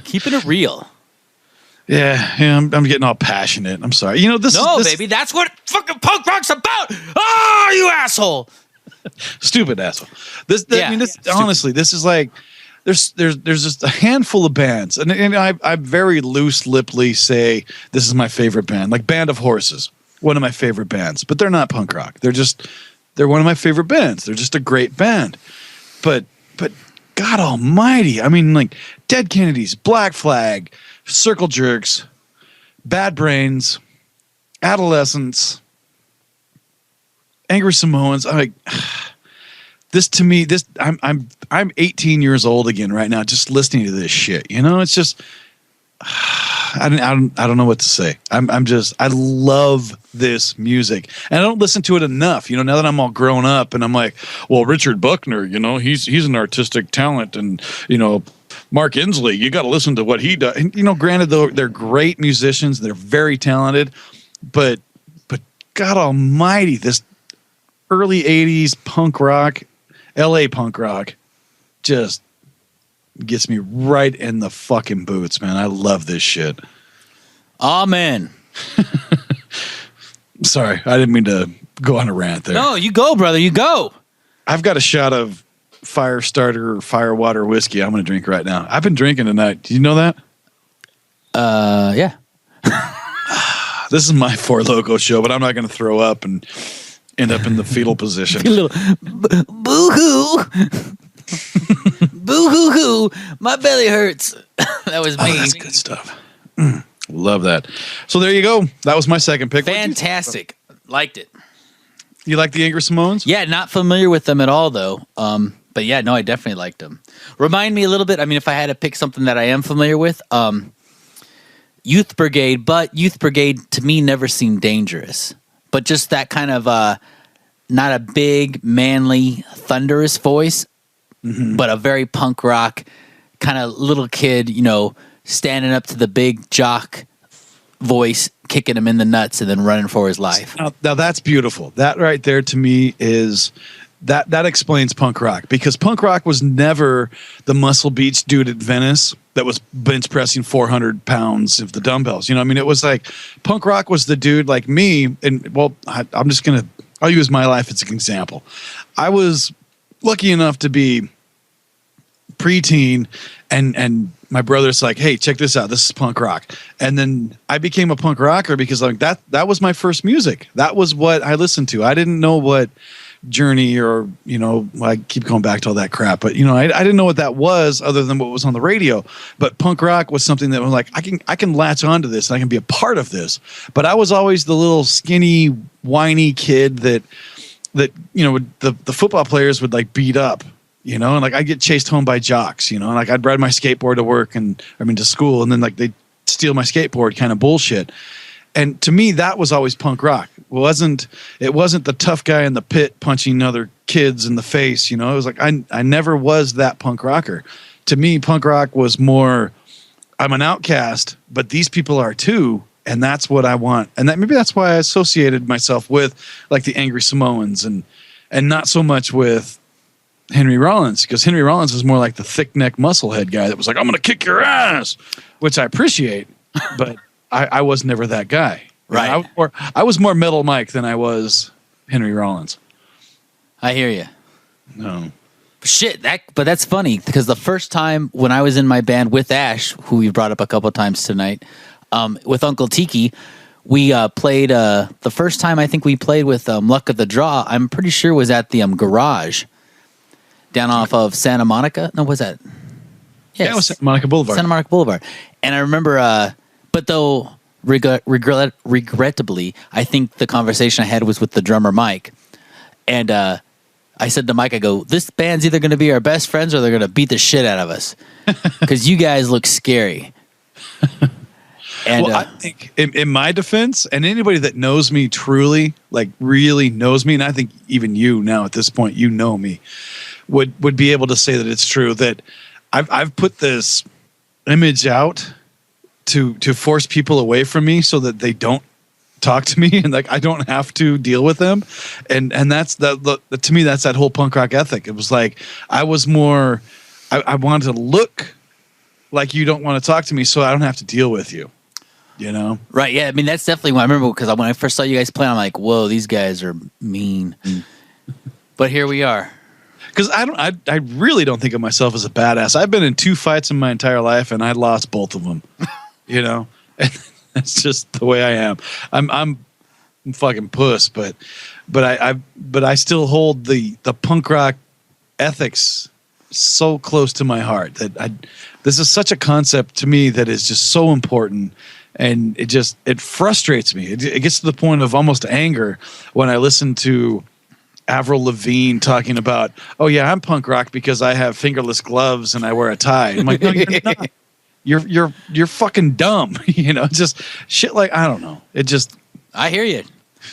Keeping it real.
Yeah, I'm getting all passionate. I'm sorry.
Baby, that's what fucking punk rock's about. Oh, you asshole.
Stupid asshole. Honestly, this is like there's just a handful of bands, and I very loose-lippedly say this is my favorite band, like Band of Horses, one of my favorite bands, but they're not punk rock. They're one of my favorite bands. They're just a great band, but God Almighty, I mean, like Dead Kennedys, Black Flag, Circle Jerks, Bad Brains, Adolescence, Angry Samoans. I'm like, this to me, I'm 18 years old again right now, just listening to this shit. You know, it's just I don't know what to say. I love this music, and I don't listen to it enough. You know, now that I'm all grown up, and I'm like, well, Richard Buckner, you know, he's an artistic talent, and you know, Mark Inslee, you got to listen to what he does. And you know, granted, though, they're great musicians, they're very talented, but God Almighty, this early '80s punk rock, LA punk rock, just gets me right in the fucking boots, man. I love this shit.
Amen.
Sorry, I didn't mean to go on a rant there.
No, you go, brother. You go.
I've got a shot of Firestarter or Firewater whiskey I'm going to drink right now. I've been drinking tonight. Do you know that?
Yeah.
This is my Four Loko show, but I'm not going to throw up and end up in the fetal position.
Boo-hoo. Boo-hoo-hoo. My belly hurts. That was me.
Oh, that's good stuff. Love that. So there you go. That was my second pick.
Fantastic. Liked it.
You like the Angry Samoans?
Yeah, not familiar with them at all, though. But yeah, no, I definitely liked them. Remind me a little bit. I mean, if I had to pick something that I am familiar with, Youth Brigade. But Youth Brigade to me never seemed dangerous. But just that kind of not a big, manly, thunderous voice, but a very punk rock kind of little kid, you know, standing up to the big jock voice, kicking him in the nuts and then running for his life.
Now that's beautiful. That right there to me is that explains punk rock, because punk rock was never the Muscle Beach dude at Venice that was bench pressing 400 pounds of the dumbbells. You know, I mean, it was like punk rock was the dude like me. And well, I'll use my life as an example. I was lucky enough to be preteen, and my brother's like, hey, check this out. This is punk rock. And then I became a punk rocker because like that was my first music. That was what I listened to. I didn't know what Journey or, you know, I keep going back to all that crap, but you know, I didn't know what that was other than what was on the radio. But punk rock was something that was like, I can latch onto this and I can be a part of this. But I was always the little skinny, whiny kid that you know, the football players would like beat up. You know, and like I'd get chased home by jocks, you know, and like I'd ride my skateboard to work to school, and then like they'd steal my skateboard kind of bullshit. And to me, that was always punk rock. It wasn't the tough guy in the pit punching other kids in the face, you know. It was like I never was that punk rocker. To me, punk rock was more, I'm an outcast, but these people are too, and that's what I want. And maybe that's why I associated myself with like the Angry Samoans and not so much with Henry Rollins, because Henry Rollins was more like the thick neck musclehead guy that was like, I'm going to kick your ass, which I appreciate, but I was never that guy.
Right.
I was more Metal Mike than I was Henry Rollins.
I hear you.
No.
Shit, but that's funny, because the first time when I was in my band with Ash, who we brought up a couple times tonight, with Uncle Tiki, we played, the first time I think we played with Luck of the Draw, I'm pretty sure was at the Garage. Down off of Santa Monica. No, was that? Yes.
Yeah, it was Santa Monica Boulevard.
Santa Monica Boulevard. And I remember, but though regrettably, I think the conversation I had was with the drummer Mike. And I said to Mike, I go, this band's either going to be our best friends or they're going to beat the shit out of us. Because you guys look scary. And,
well, I think in my defense, and anybody that knows me truly, like really knows me, and I think even you now at this point, you know me, would be able to say that it's true, that I've put this image out to force people away from me so that they don't talk to me and like I don't have to deal with them, and that's to me that's that whole punk rock ethic. It was like I was more I wanted to look like you don't want to talk to me so I don't have to deal with you. You know? Right,
yeah. I mean, that's definitely what I remember, because when I first saw you guys play, I'm like, whoa, these guys are mean. But here we are.
Because I really don't think of myself as a badass. I've been in 2 fights in my entire life, and I lost both of them. You know? And that's just the way I am. I'm fucking puss, but I still hold the punk rock ethics so close to my heart that this is such a concept to me that is just so important. And it frustrates me. It gets to the point of almost anger when I listen to Avril Lavigne talking about, oh yeah, I'm punk rock because I have fingerless gloves and I wear a tie. I'm like, no, you're not. You're fucking dumb. Just shit like, I don't know.
I hear you.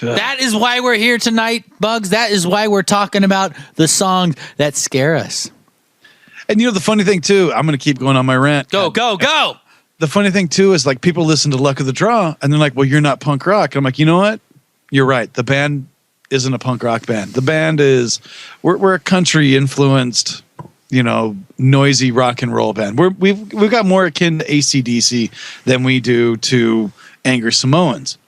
That is why we're here tonight, Bugs. That is why we're talking about the songs that scare us.
And the funny thing too, I'm going to keep going on my rant.
Go.
The funny thing too is like people listen to Luck of the Draw and they're like, well, you're not punk rock. I'm like, you know what? You're right. The band isn't a punk rock band. The band we're a country influenced, noisy rock and roll band. We've got more akin to AC/DC than we do to Angry Samoans.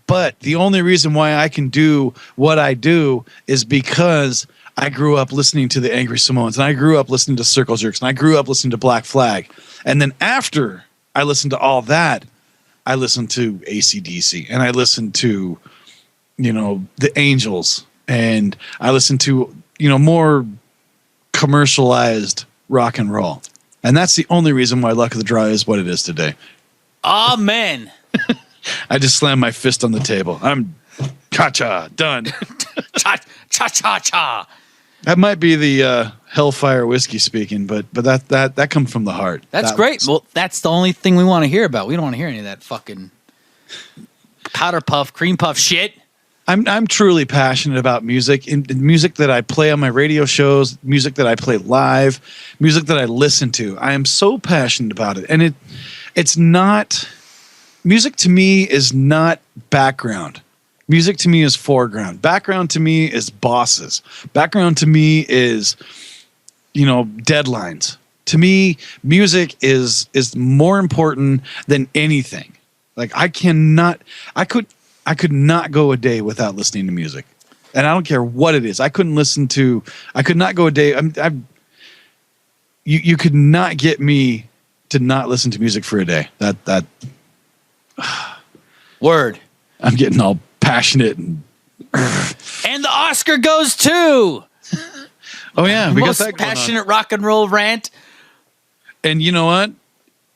But the only reason why I can do what I do is because I grew up listening to the Angry Samoans, and I grew up listening to Circle Jerks, and I grew up listening to Black Flag. And then after I listened to all that, I listened to AC/DC, and I listened to, the Angels, and I listened to, more commercialized rock and roll. And that's the only reason why Luck of the Draw is what it is today.
Amen.
I just slammed my fist on the table. I'm cha-cha, done.
Cha-cha-cha.
That might be the Hellfire whiskey speaking, but that comes from the heart.
That's great. Well, that's the only thing we want to hear about. We don't want to hear any of that fucking powder puff, cream puff shit.
I'm truly passionate about music, in music that I play on my radio shows, music that I play live, music that I listen to. I am so passionate about it, and it's not. Music to me is not background. Music to me is foreground. Background to me is bosses. Background to me is, deadlines. To me, music is more important than anything. Like I could not go a day without listening to music. And I don't care what it is. I could not go a day. You could not get me to not listen to music for a day. That
Word.
I'm getting all passionate. And
the Oscar goes to.
Oh yeah, we
most
got that going
passionate rock and roll rant.
And you know what?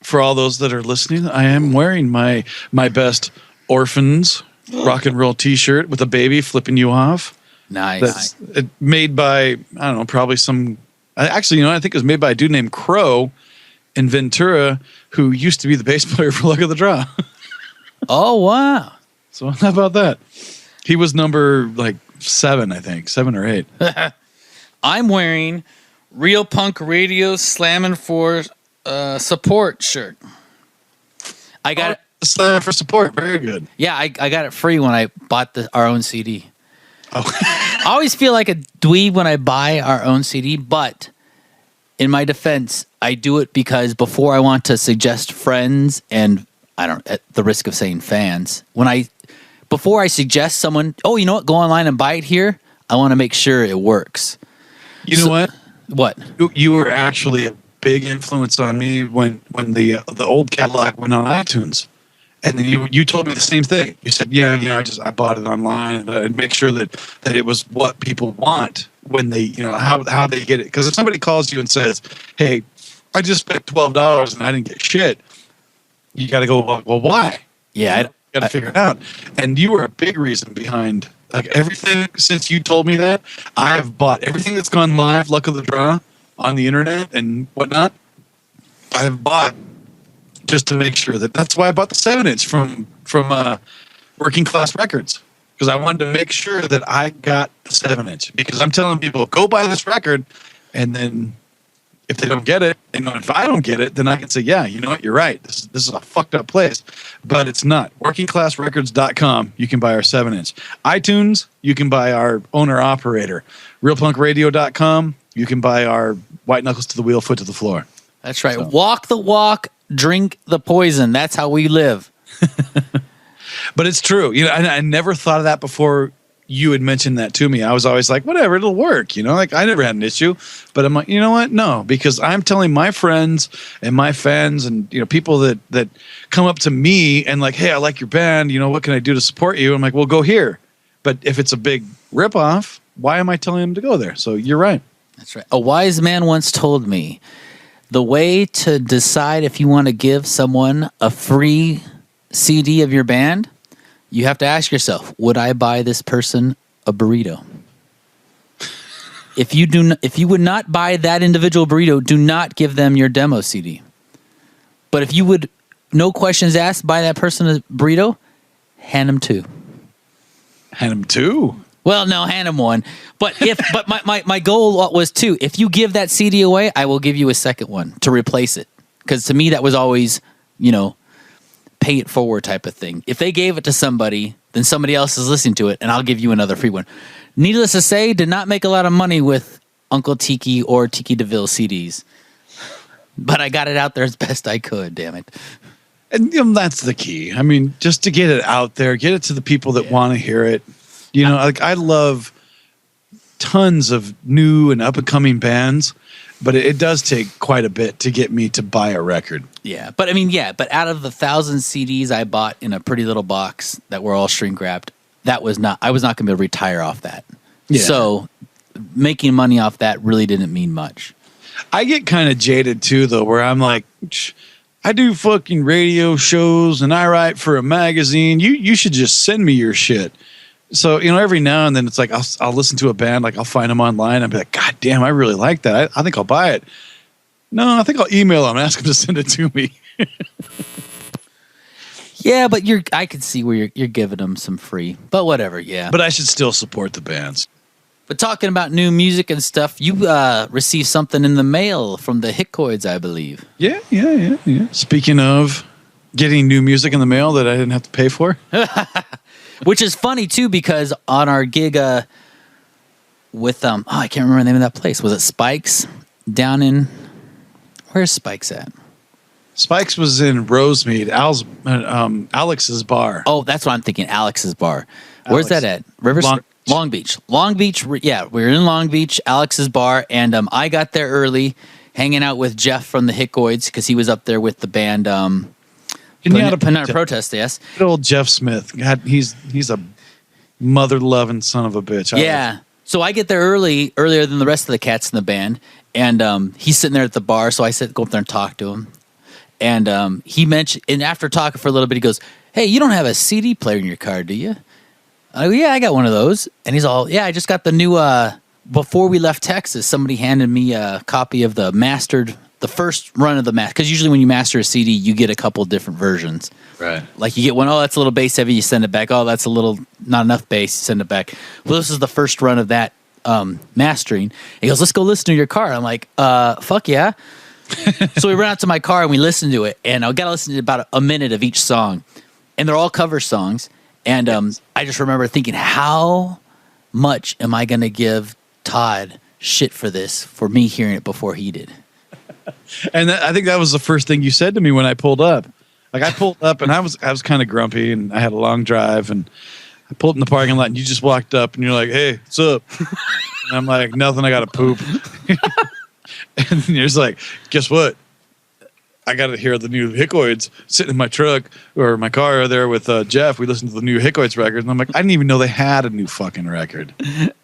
For all those that are listening, I am wearing my best Orphans rock and roll T-shirt with a baby flipping you off.
Nice.
That's made by, I don't know, probably some. Actually, I think it was made by a dude named Crow in Ventura, who used to be the bass player for Luck of the Draw.
Oh wow!
So how about that? He was number 7, I think, 7 or 8.
I'm wearing Real Punk Radio Slamming for Support shirt. I got it.
Slamming for Support, very good.
Yeah, I got it free when I bought our own CD.
Oh.
I always feel like a dweeb when I buy our own CD, but in my defense, I do it because before I want to suggest friends and at the risk of saying fans, before I suggest someone, oh, you know what, go online and buy it here, I want to make sure it works.
You know what?
What?
You were actually a big influence on me when the old catalog went on iTunes. And then you told me the same thing. You said, I bought it online and make sure that it was what people want when they, how they get it. Because if somebody calls you and says, hey, I just spent $12 and I didn't get shit, you got to go, well, why?
Yeah.
You got to figure it out. And you were a big reason behind everything. Since you told me that, I have bought everything that's gone live, Luck of the Draw, on the internet and whatnot. I have bought just to make sure that's why I bought the 7-inch from Working Class Records, because I wanted to make sure that I got the 7-inch, because I'm telling people, go buy this record, and then if they don't get it, if I don't get it, then I can say, yeah, you know what, you're right. This is a fucked up place, but it's not. WorkingClassRecords.com, you can buy our 7-inch. iTunes, you can buy our owner-operator. RealPunkRadio.com, you can buy our White Knuckles to the Wheel, Foot to the Floor.
That's right. So. Walk the walk, drink the poison. That's how we live.
But it's true. I never thought of that before you had mentioned that to me. I was always like, whatever, it'll work. I never had an issue. But I'm like, you know what? No, because I'm telling my friends and my fans and people that come up to me and like, hey, I like your band. What can I do to support you? I'm like, well, go here. But if it's a big ripoff, why am I telling them to go there? So you're right.
That's right. A wise man once told me, the way to decide if you want to give someone a free CD of your band, you have to ask yourself, would I buy this person a burrito? If you would not buy that individual burrito, do not give them your demo CD. But if you would, no questions asked, buy that person a burrito, hand them two.
Hand them two?
Well, no, hand them one. But my goal was two. If you give that CD away, I will give you a second one to replace it. Because to me, that was always, pay it forward type of thing. If they gave it to somebody, then somebody else is listening to it, and I'll give you another free one. Needless to say, did not make a lot of money with Uncle Tiki or Tiki DeVille CDs. But I got it out there as best I could, damn it.
And that's the key. I mean, just to get it out there, get it to the people that want to hear it. I love tons of new and up-and-coming bands, but it does take quite a bit to get me to buy a record.
Yeah, but out of the 1,000 CDs I bought in a pretty little box that were all shrink wrapped, I was not going to be able to retire off that. Yeah. So making money off that really didn't mean much.
I get kind of jaded too, though, where I'm like, I do fucking radio shows and I write for a magazine. You should just send me your shit. So, every now and then it's like I'll listen to a band, like I'll find them online. I'll be like, God damn, I really like that. I think I'll buy it. No, I think I'll email them and ask them to send it to me.
Yeah, but I could see where you're giving them some free, but whatever. Yeah,
but I should still support the bands.
But talking about new music and stuff, you received something in the mail from the Hickoids, I believe. Yeah.
Speaking of getting new music in the mail that I didn't have to pay for,
which is funny too, because on our gig with I can't remember the name of that place. Was it Spikes down in? Where's Spikes at?
Spikes was in Rosemead, Alex's bar.
Oh, that's what I'm thinking. Alex's bar. Where's that at? Long Beach. Long Beach. Yeah, we were in Long Beach, Alex's bar, and I got there early, hanging out with Jeff from the Hickoids because he was up there with the band. Protest. Yes.
Good old Jeff Smith. God, he's a mother-loving son of a bitch.
Yeah. So I get there earlier than the rest of the cats in the band, and he's sitting there at the bar. So I go up there and talk to him. And he mentioned, and after talking for a little bit, he goes, "Hey, you don't have a CD player in your car, do you?" I go, "Yeah, I got one of those." And he's all, "Yeah, I just got the new." Before we left Texas, somebody handed me a copy of the first run of the master. Because usually when you master a CD, you get a couple different versions.
Right.
Like you get one, that's a little bass heavy, you send it back. Oh, that's a little not enough bass, you send it back. Well, this is the first run of that mastering. He goes, "Let's go listen to your car." I'm like, fuck yeah. So we ran out to my car and we listened to it, and I got to listen to about a minute of each song, and they're all cover songs. And I just remember thinking, how much am I going to give Todd shit for this, for me hearing it before he did?
And I think that was the first thing you said to me when I pulled up. Like I pulled up and I was kind of grumpy and I had a long drive, and I pulled in the parking lot and you just walked up and you're like, "Hey, what's up?" And I'm like, "Nothing, I got to poop." And you're just like, "Guess what? I got to hear the new Hickoids sitting in my truck or my car there with Jeff. We listened to the new Hickoids record." And I'm like, I didn't even know they had a new fucking record.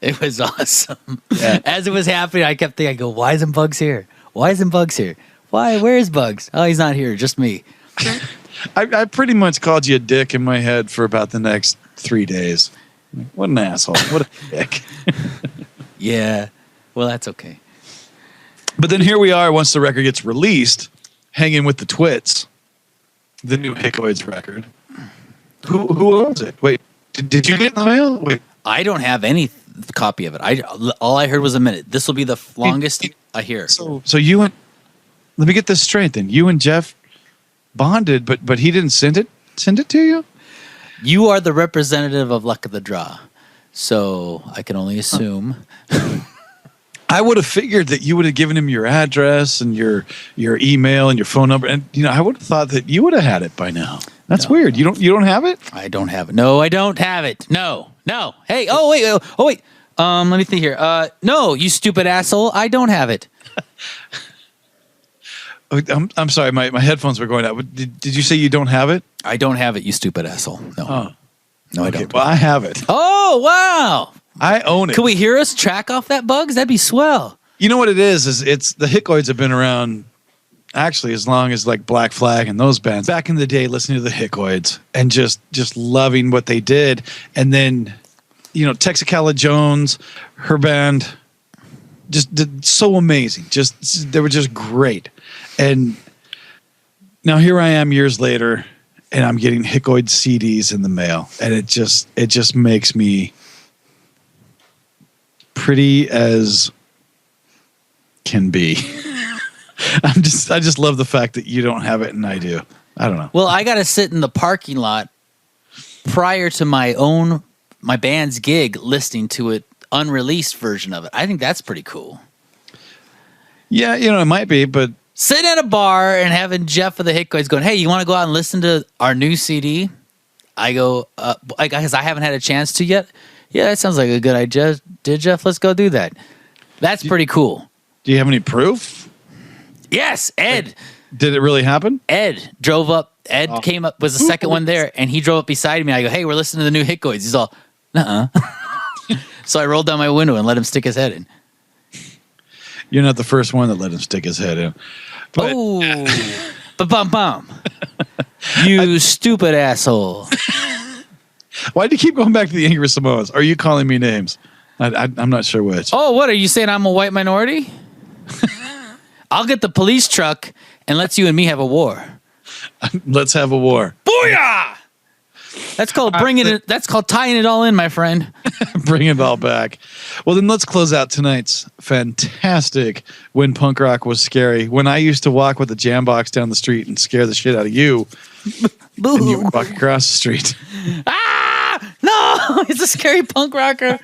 It was awesome. Yeah. As it was happening, I kept thinking, "Why isn't Bugs here? Why isn't Bugs here? Why? Where's Bugs? Oh, he's not here. Just me."
I pretty much called you a dick in my head for about the next 3 days. Like, what an asshole. What a dick.
Yeah. Well, that's okay.
But then here we are once the record gets released, hanging with the Twits, the new Hickoids record. Who owns it? Wait, did you get in the mail? Wait,
I don't have any copy of it. All I heard was a minute. This will be the longest I hear.
So you and, let me get this straight then. You and Jeff bonded, but he didn't send it to you?
You are the representative of Luck of the Draw, so I can only assume.
I would have figured that you would have given him your address and your email and your phone number, and I would have thought that you would have had it by now. That's weird. You don't have it?
I don't have it. No, I don't have it. No. Hey, wait. Let me think here. No, you stupid asshole. I don't have it.
I'm sorry. My headphones were going out. Did you say you don't have it?
I don't have it, you stupid asshole. No.
Oh.
No,
okay,
I don't.
Well, I have it.
Oh, wow.
I own it.
Can we hear us track off that, Bugs? That'd be swell.
You know what it is it's the Hickoids have been around actually as long as like Black Flag and those bands. Back in the day, listening to the Hickoids and just loving what they did. And then, Texicala Jones, her band, just did so amazing. They were just great. And now here I am years later, and I'm getting Hickoid CDs in the mail, and it just makes me pretty as can be. I just love the fact that you don't have it and I do. I don't know.
Well, I got to sit in the parking lot prior to my band's gig listening to it unreleased version of it. I think that's pretty cool.
Yeah, it might be, but
sitting at a bar and having Jeff of the Hickoids going, "Hey, you want to go out and listen to our new CD?" I go, because I haven't had a chance to yet. Yeah, that sounds like a good idea. Did Jeff? Let's go do that. That's pretty cool.
Do you have any proof?
Yes, Ed.
Did it really happen?
Ed drove up. Ed came up, was the second one there, and he drove up beside me. I go, "Hey, we're listening to the new Hickoids." He's all, "Nuh-uh." So I rolled down my window and let him stick his head in.
You're not the first one that let him stick his head in. But,
Ba-bum-bum. You stupid asshole.
Why do you keep going back to the Angry Samoans? Are you calling me names? I'm not sure which.
Oh, what? Are you saying I'm a white minority? I'll get the police truck and let's you and me have a war.
Let's have a war.
Booyah! That's called that's called tying it all in, my friend.
Bring it all back. Well, then let's close out tonight's fantastic When Punk Rock Was Scary. When I used to walk with a jam box down the street and scare the shit out of you.
Boo.
And you would walk across the street.
Ah! No! He's a scary punk rocker.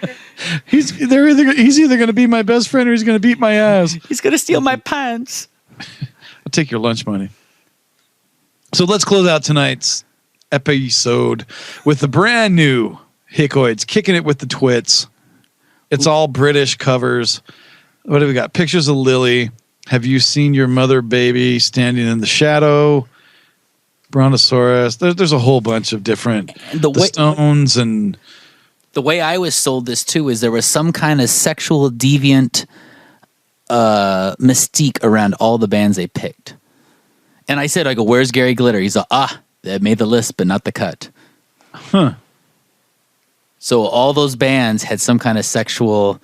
He's either going to be my best friend or he's going to beat my ass.
He's going to steal my pants.
I'll take your lunch money. So let's close out tonight's episode with the brand new Hickoids, kicking it with the Twits. It's all British covers. What do we got? Pictures of Lily. Have you seen your mother, baby, standing in the shadow? Brontosaurus. There's a whole bunch of different Stones. And
the way I was sold this too is there was some kind of sexual deviant mystique around all the bands they picked. And I said, where's Gary Glitter? He's like, they made the list, but not the cut.
Huh.
So all those bands had some kind of sexual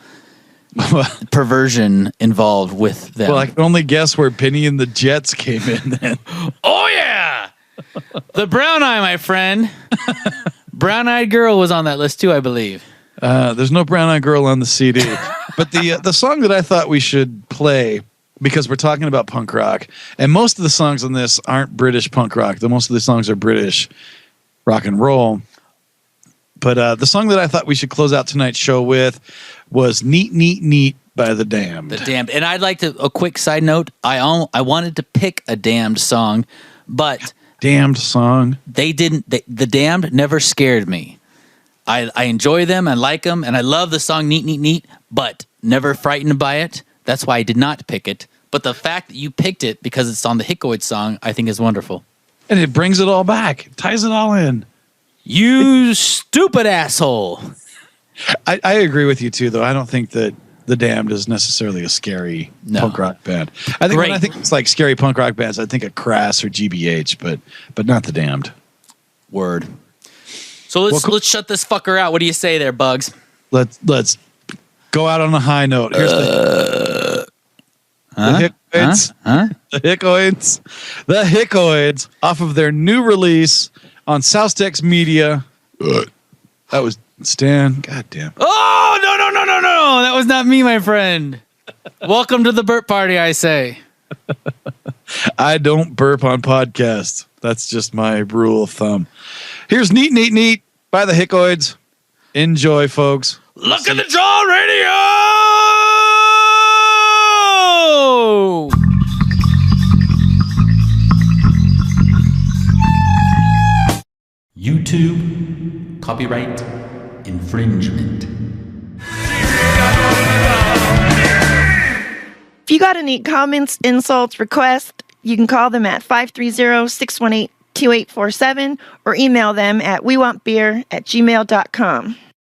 perversion involved with them.
Well, I can only guess where Benny and the Jets came in then.
Oh, yeah! The Brown Eye, my friend. Brown Eyed Girl was on that list too, I believe.
There's no Brown Eyed Girl on the CD. But the song that I thought we should play, because we're talking about punk rock, and most of the songs on this aren't British punk rock. Most of the songs are British rock and roll. But the song that I thought we should close out tonight's show with was Neat, Neat, Neat by The Damned.
The Damned. And I'd like a quick side note. I wanted to pick a Damned song, but...
Damned song.
They didn't... The Damned never scared me. I enjoy them, I like them, and I love the song Neat, Neat, Neat, but never frightened by it. That's why I did not pick it. But the fact that you picked it because it's on the Hickoid song, I think is wonderful.
And it brings it all back. It ties it all in.
You stupid asshole.
I agree with you, too, though. I don't think that The Damned is necessarily a scary punk rock band. I think when I think it's like scary punk rock bands, I think of Crass or GBH, but not The Damned.
Word. So let's shut this fucker out. What do you say there, Bugs?
Let's go out on a high note. Here's the Hickoids. The Hickoids off of their new release on Southstex Media. That was Stan. God damn.
Oh, no. That was not me, my friend. Welcome to the burp party, I say.
I don't burp on podcasts. That's just my rule of thumb. Here's Neat, Neat, Neat by the Hickoids. Enjoy, folks.
Look at the Draw Radio!
YouTube copyright infringement.
If you got any comments, insults, requests, you can call them at 530-618-2847 or email them at wewantbeer@gmail.com.